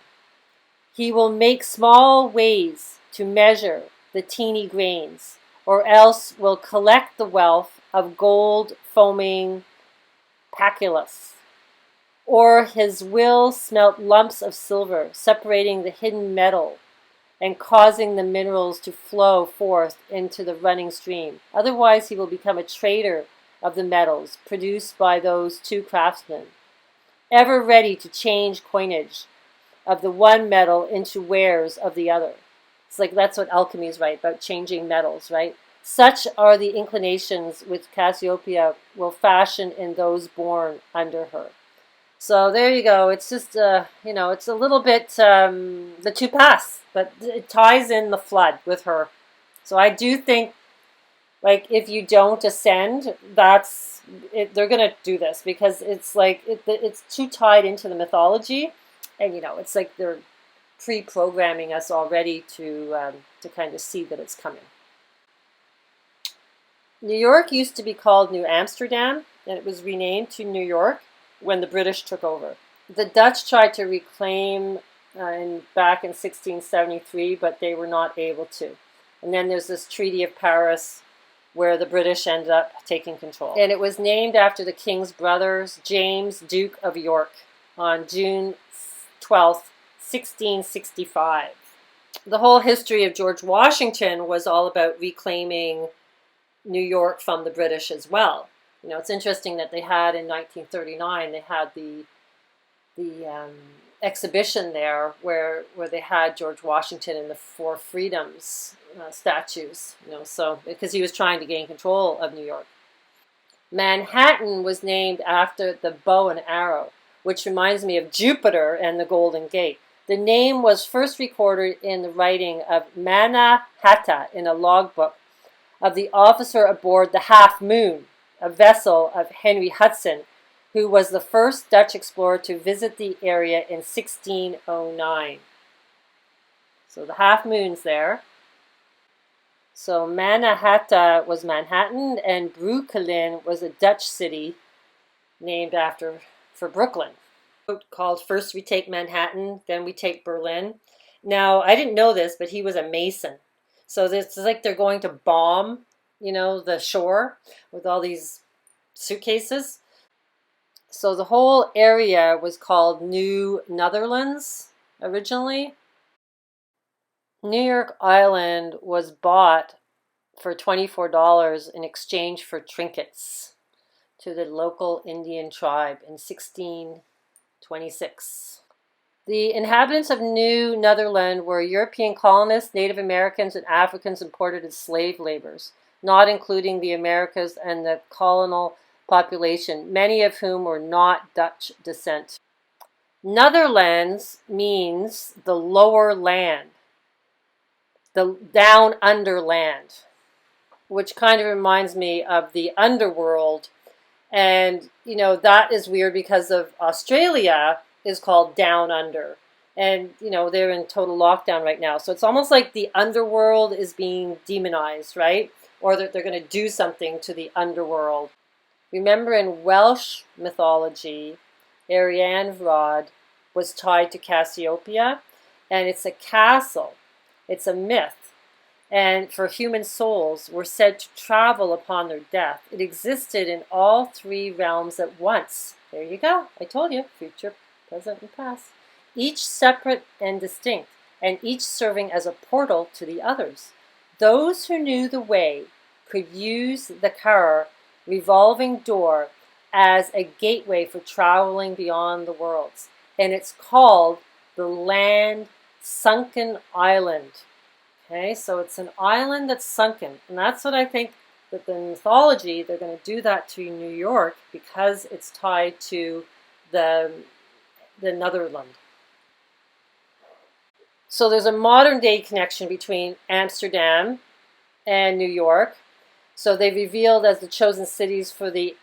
He will make small ways to measure the teeny grains, or else will collect the wealth of gold foaming paculus. Or his will smelt lumps of silver, separating the hidden metal and causing the minerals to flow forth into the running stream. Otherwise, he will become a trader of the metals produced by those two craftsmen, ever ready to change coinage of the one metal into wares of the other. It's like that's what alchemy is, right? About changing metals, right? Such are the inclinations which Cassiopeia will fashion in those born under her. So there you go. It's just, it's a little bit the two paths, but it ties in the flood with her. So I do think, like, if you don't ascend, that's it, they're going to do this because it's like it's too tied into the mythology, and it's like they're pre-programming us already to kind of see that it's coming. New York used to be called New Amsterdam, and it was renamed to New York when the British took over. The Dutch tried to reclaim back in 1673, but they were not able to. And then there's this Treaty of Paris where the British ended up taking control. And it was named after the king's brothers, James, Duke of York, on June 12th, 1665. The whole history of George Washington was all about reclaiming New York from the British as well. It's interesting that they had in 1939, they had the exhibition there where they had George Washington and the Four Freedoms statues, so because he was trying to gain control of New York. Manhattan was named after the bow and arrow, which reminds me of Jupiter and the Golden Gate. The name was first recorded in the writing of Mannahatta in a logbook of the officer aboard the Half Moon, a vessel of Henry Hudson, who was the first Dutch explorer to visit the area in 1609. So the Half Moon's there. So Mannahatta was Manhattan, and Brooklyn was a Dutch city named for Brooklyn. Called First We Take Manhattan, then we take Berlin. Now, I didn't know this, but he was a Mason. So it's like they're going to bomb, the shore with all these suitcases. So the whole area was called New Netherlands originally. New York Island was bought for $24 in exchange for trinkets to the local Indian tribe in 1626. The inhabitants of New Netherland were European colonists, Native Americans, and Africans imported as slave laborers, not including the Americas and the colonial population, many of whom were not Dutch descent. Netherlands means the lower land, the down under land, which kind of reminds me of the underworld. And, that is weird because of Australia is called Down Under. And, they're in total lockdown right now. So it's almost like the underworld is being demonized, right? Or that they're going to do something to the underworld. Remember in Welsh mythology, Ariadne was tied to Cassiopia, and it's a castle. It's a myth. And for human souls were said to travel upon their death. It existed in all three realms at once. There you go. I told you. Future, present, and past. Each separate and distinct, and each serving as a portal to the others. Those who knew the way could use the car revolving door as a gateway for traveling beyond the worlds. And it's called the land Sunken Island. Okay, so it's an island that's sunken. And that's what I think that the mythology, they're going to do that to New York because it's tied to the Netherlands. So there's a modern day connection between Amsterdam and New York. So they revealed as the chosen cities for the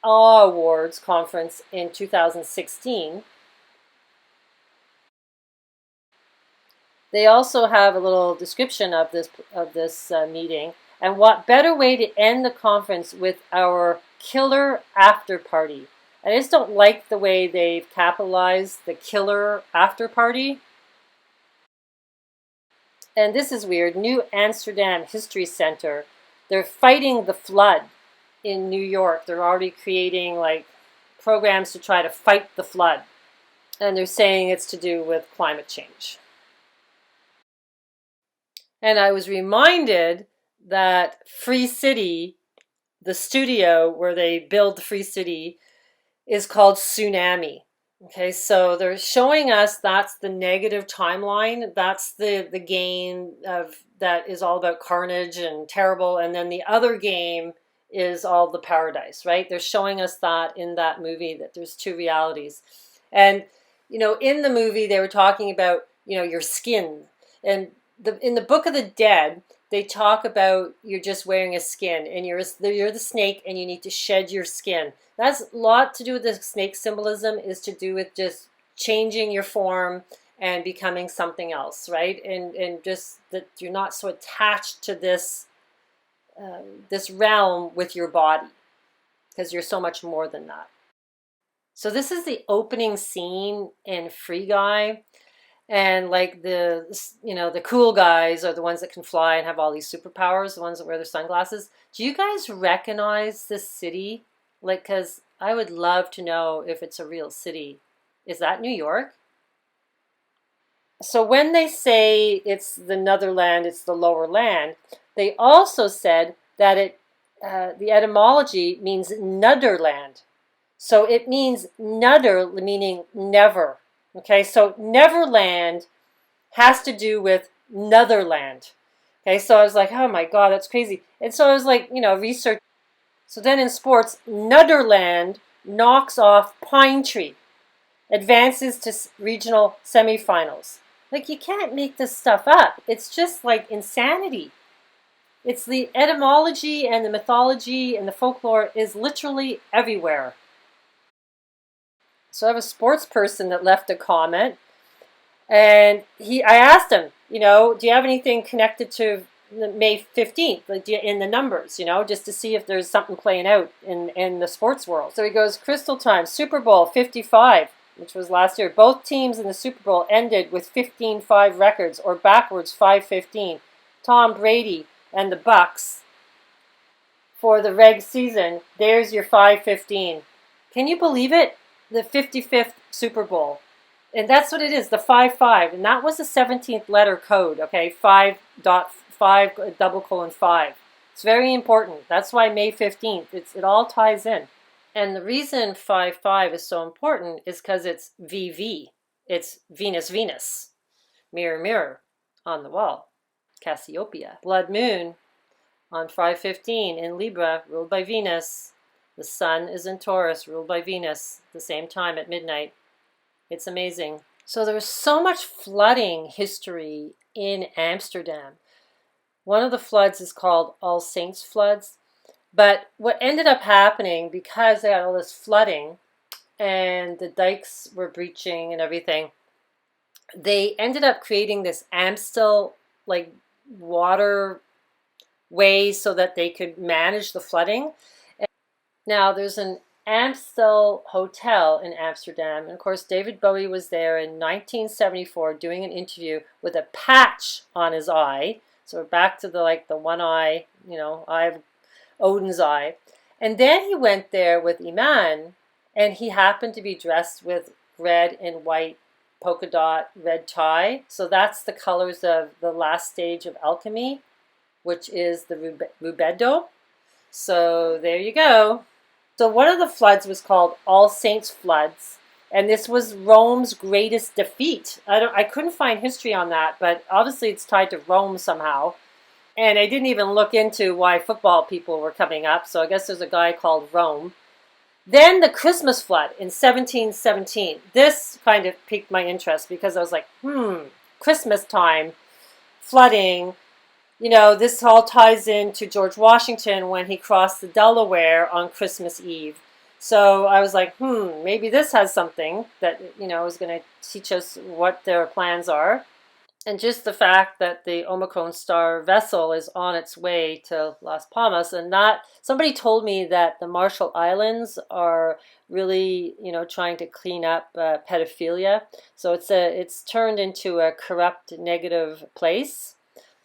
Awards conference in 2016. They also have a little description of this meeting, and what better way to end the conference with our killer after party. I just don't like the way they've capitalized the killer after party. And this is weird. New Amsterdam History Center. They're fighting the flood in New York. They're already creating programs to try to fight the flood. And they're saying it's to do with climate change. And I was reminded that Free City, the studio where they build the Free City, is called Tsunami. Okay, so they're showing us that's the negative timeline. That's the game that is all about carnage and terrible. And then the other game is all the paradise, right? They're showing us that in that movie, that there's two realities. And, in the movie, they were talking about, your skin. And in the Book of the Dead, they talk about you're just wearing a skin and you're the snake and you need to shed your skin. That's a lot to do with the snake symbolism, is to do with just changing your form and becoming something else, right? And just that you're not so attached to this realm with your body, because you're so much more than that. So this is the opening scene in Free Guy. And the cool guys are the ones that can fly and have all these superpowers, the ones that wear their sunglasses. Do you guys recognize this city? Because I would love to know if it's a real city. Is that New York? So when they say it's the Netherland, it's the lower land, they also said that the etymology means Nudderland. So it means Nudder, meaning never. Okay, so Neverland has to do with Netherland. Okay, so I was like, oh my God, that's crazy. And so I was research. So then in sports, Netherland knocks off Pine Tree, advances to regional semifinals. You can't make this stuff up. It's just insanity. It's the etymology and the mythology and the folklore is literally everywhere. So I have a sports person that left a comment, and I asked him, do you have anything connected to May 15th, in the numbers, just to see if there's something playing out in the sports world. So he goes, crystal-tyme, Super Bowl 55, which was last year. Both teams in the Super Bowl ended with 15-5 records, or backwards 5-15. Tom Brady and the Bucks for the reg season, there's your 515. Can you believe it? The 55th Super Bowl. And that's what it is, the 5-5. And that was the 17th letter code, okay? 5.5:5. It's very important. That's why May 15th, it all ties in. And the reason 5-5 is so important is because it's VV. It's Venus, Venus. Mirror, mirror on the wall. Cassiopia. Blood moon on 515 in Libra, ruled by Venus. The sun is in Taurus, ruled by Venus, the same time at midnight. It's amazing. So there was so much flooding history in Amsterdam. One of the floods is called All Saints floods. But what ended up happening, because they had all this flooding and the dikes were breaching and everything, they ended up creating this Amstel like water way so that they could manage the flooding. And now there's an Amstel Hotel in Amsterdam, and of course David Bowie was there in 1974 doing an interview with a patch on his eye. So we're back to the one eye, eye of Odin's eye. And then he went there with Iman, and he happened to be dressed with red and white polka dot red tie. So that's the colors of the last stage of Alchemy, which is the rubedo. So there you go. So one of the floods was called All Saints floods, and this was Rome's greatest defeat. I couldn't find history on that, but obviously it's tied to Rome somehow. And I didn't even look into why football people were coming up, so I guess there's a guy called Rome. Then the Christmas flood in 1717. This kind of piqued my interest because I was like, Christmas time, flooding. This all ties into George Washington when he crossed the Delaware on Christmas Eve. So I was like, maybe this has something that, is going to teach us what their plans are. And just the fact that the Omicron star vessel is on its way to Las Palmas, and somebody told me that the Marshall Islands are really, trying to clean up pedophilia. So it's turned into a corrupt, negative place.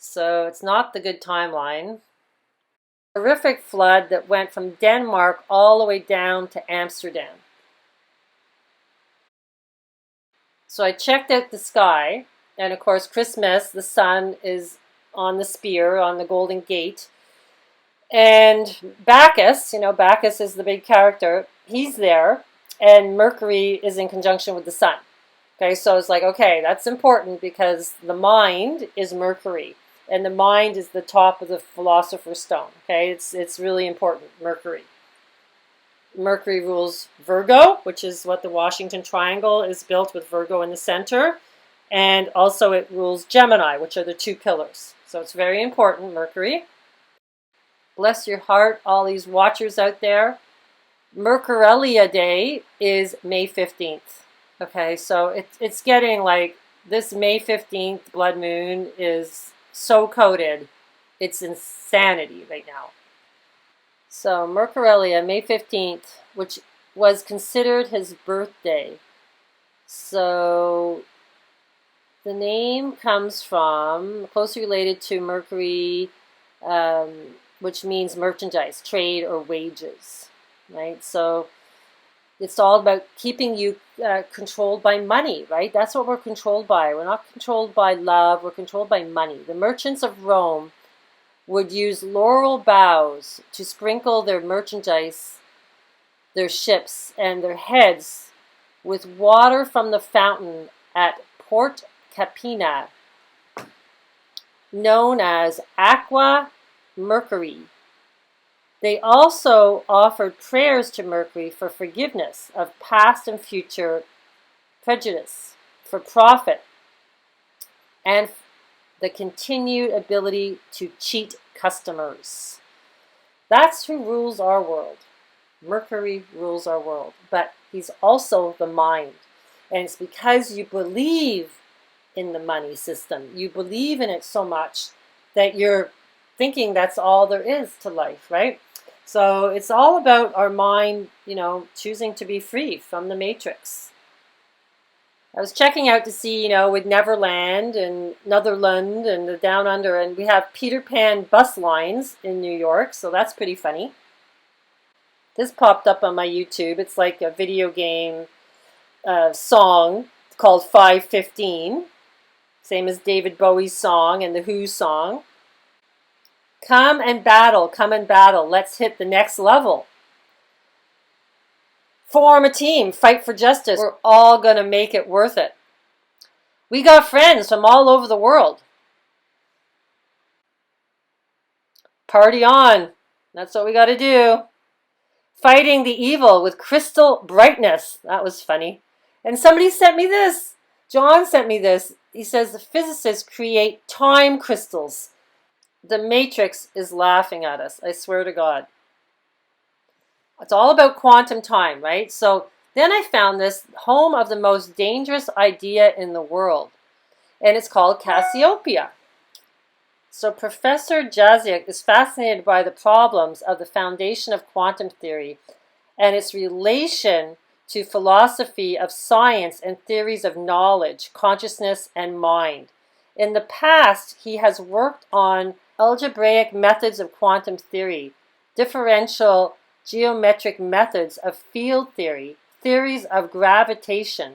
So it's not the good timeline. Horrific flood that went from Denmark all the way down to Amsterdam. So I checked out the sky, and of course Christmas, the sun is on the spear, on the Golden Gate. And Bacchus, Bacchus is the big character, he's there, and Mercury is in conjunction with the sun. Okay, so it's like, okay, that's important because the mind is Mercury. And the mind is the top of the Philosopher's Stone. Okay, it's really important, Mercury. Mercury rules Virgo, which is what the Washington Triangle is built with Virgo in the center. And also it rules Gemini, which are the two pillars. So it's very important, Mercury. Bless your heart, all these watchers out there. Mercurialia Day is May 15th. Okay, so it's getting like this May 15th blood moon is so coded, it's insanity right now. So Mercurialia, May 15th, which was considered his birthday. So the name comes from, closely related to Mercury, which means merchandise, trade, or wages, right? So it's all about keeping you controlled by money, right? That's what we're controlled by. We're not controlled by love. We're controlled by money. The merchants of Rome would use laurel boughs to sprinkle their merchandise, their ships, and their heads with water from the fountain at Port Capena, known as Aqua Mercury. They also offered prayers to Mercury for forgiveness of past and future prejudice, for profit, and the continued ability to cheat customers. That's who rules our world. Mercury rules our world, but he's also the mind. And it's because you believe in the money system, you believe in it so much that you're thinking that's all there is to life, right? So it's all about our mind, choosing to be free from the matrix. I was checking out to see, with Neverland and Netherland and the Down Under, and we have Peter Pan bus lines in New York, so that's pretty funny. This popped up on my YouTube. It's like a video game song called 515, same as David Bowie's song and the Who's song. Come and battle, let's hit the next level. Form a team, fight for justice. We're all going to make it worth it. We got friends from all over the world. Party on. That's what we got to do. Fighting the evil with crystal brightness. That was funny. And somebody sent me this. John sent me this. He says the physicists create time crystals. The Matrix is laughing at us. I swear to God. It's all about quantum time, right? So then I found this home of the most dangerous idea in the world. And it's called Cassiopia. So Professor Jaziak is fascinated by the problems of the foundation of quantum theory and its relation to philosophy of science and theories of knowledge, consciousness, and mind. In the past, he has worked on algebraic methods of quantum theory, differential geometric methods of field theory, theories of gravitation,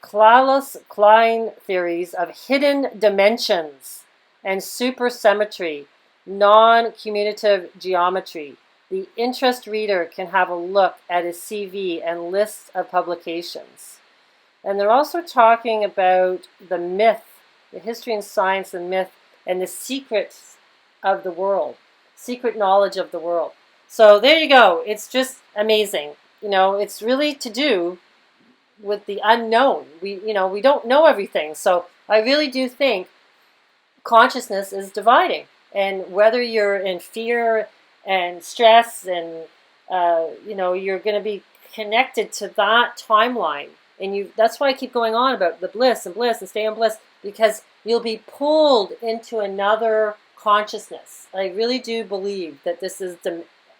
Klaus-Klein theories of hidden dimensions, and supersymmetry, non-commutative geometry. The interest reader can have a look at his CV and lists of publications. And they're also talking about the myth, the history and science and myth, and the secrets of the world. Secret knowledge of the world. So there you go. It's just amazing. It's really to do with the unknown. We don't know everything. So I really do think consciousness is dividing. And whether you're in fear and stress and, you're going to be connected to that timeline. And that's why I keep going on about the bliss and stay in bliss, because you'll be pulled into another consciousness. I really do believe that this is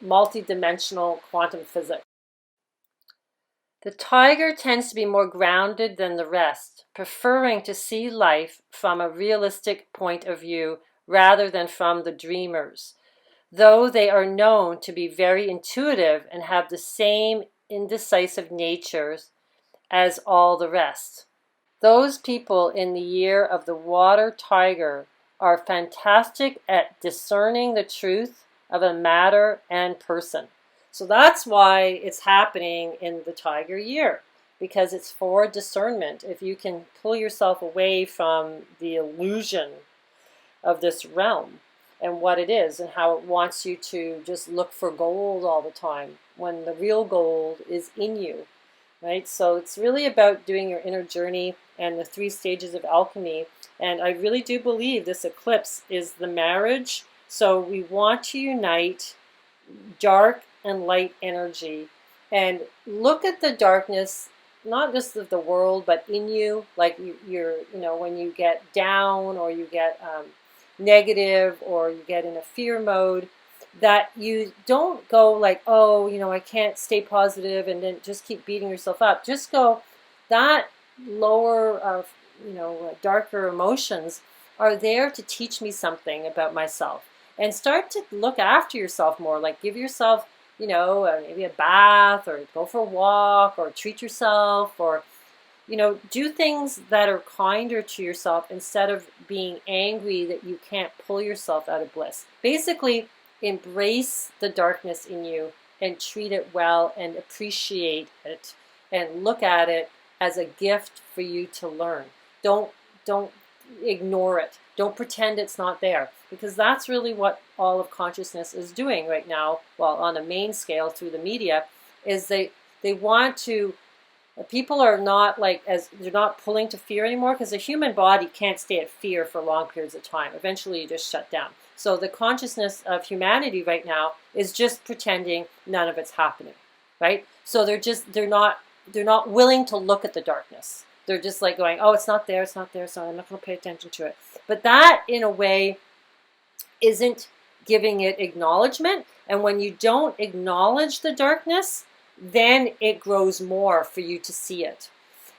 multi-dimensional quantum physics. The tiger tends to be more grounded than the rest, preferring to see life from a realistic point of view rather than from the dreamers, though they are known to be very intuitive and have the same indecisive natures as all the rest. Those people in the year of the water tiger are fantastic at discerning the truth of a matter and person. So that's why it's happening in the tiger year, because it's for discernment. If you can pull yourself away from the illusion of this realm and what it is and how it wants you to just look for gold all the time when the real gold is in you, right? So it's really about doing your inner journey and the 3 stages of alchemy. And I really do believe this eclipse is the marriage. So we want to unite dark and light energy and look at the darkness, not just of the world, but in you. Like you're, when you get down or you get negative or you get in a fear mode, that you don't go like, oh, I can't stay positive and then just keep beating yourself up. Just go, that lower, darker emotions are there to teach me something about myself. And start to look after yourself more, like give yourself, maybe a bath or go for a walk or treat yourself or, do things that are kinder to yourself instead of being angry that you can't pull yourself out of bliss. Basically, embrace the darkness in you and treat it well and appreciate it and look at it as a gift for you to learn. Don't ignore it. Don't pretend it's not there, because that's really what all of consciousness is doing right now. Well, on a main scale through the media, is they want to. People are not they're not pulling to fear anymore, because the human body can't stay at fear for long periods of time. Eventually, you just shut down. So the consciousness of humanity right now is just pretending none of it's happening, right? So they're not willing to look at the darkness. They're just like going, oh, it's not there, so I'm not going to pay attention to it. But that, in a way, isn't giving it acknowledgement. And when you don't acknowledge the darkness, then it grows more for you to see it.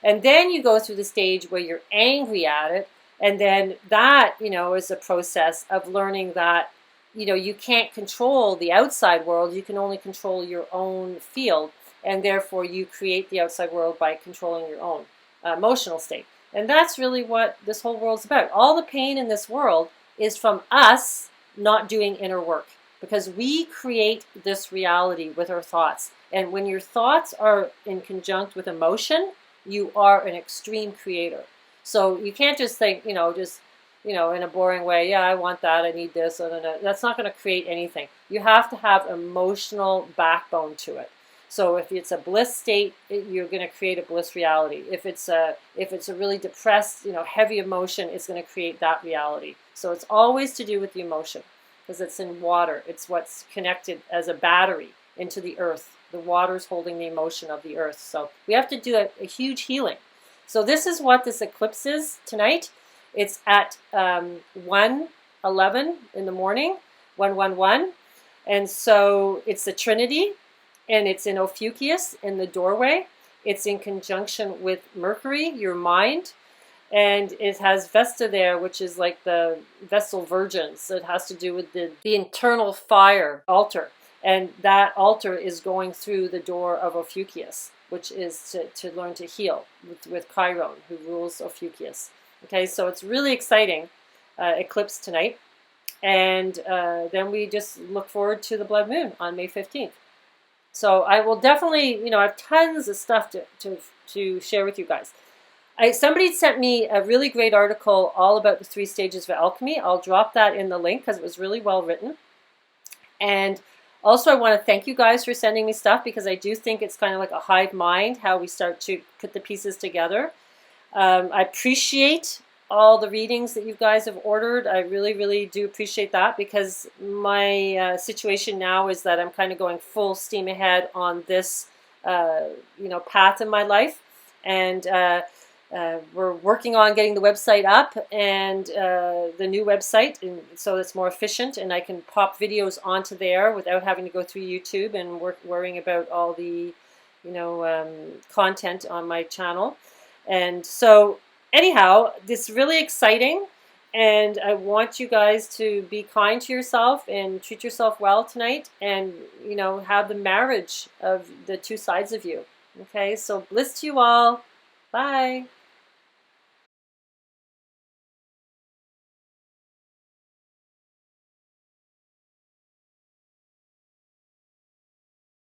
And then you go through the stage where you're angry at it, and then that, is a process of learning that, you can't control the outside world, you can only control your own field, and therefore you create the outside world by controlling your own emotional state. And that's really what this whole world's about. All the pain in this world is from us not doing inner work, because we create this reality with our thoughts. And when your thoughts are in conjunct with emotion, you are an extreme creator. So you can't just think, in a boring way, yeah, I want that, I need this, that's not going to create anything. You have to have emotional backbone to it. So if it's a bliss state, you're going to create a bliss reality. If it's a really depressed, heavy emotion, it's going to create that reality. So it's always to do with the emotion, because it's in water. It's what's connected as a battery into the earth. The water's holding the emotion of the earth. So we have to do a huge healing. So this is what this eclipse is tonight. It's at 1:11 in the morning, 1:11. And so it's the Trinity. And it's in Ophiuchus, in the doorway. It's in conjunction with Mercury, your mind. And it has Vesta there, which is like the Vestal Virgins. So it has to do with the internal fire altar. And that altar is going through the door of Ophiuchus, which is to learn to heal with Chiron, who rules Ophiuchus. Okay, so it's really exciting eclipse tonight. And then we just look forward to the blood moon on May 15th. So I will definitely, I have tons of stuff to share with you guys. Somebody sent me a really great article all about the 3 stages of alchemy. I'll drop that in the link because it was really well written. And also I want to thank you guys for sending me stuff, because I do think it's kind of like a hive mind, how we start to put the pieces together. I appreciate all the readings that you guys have ordered. I really, really do appreciate that, because my situation now is that I'm kind of going full steam ahead on this, path in my life. And we're working on getting the website up, and the new website, and so it's more efficient, and I can pop videos onto there without having to go through YouTube and worrying about all the, content on my channel. And so anyhow, this is really exciting, and I want you guys to be kind to yourself and treat yourself well tonight, and have the marriage of the 2 sides of you. Okay, so bliss to you all. Bye.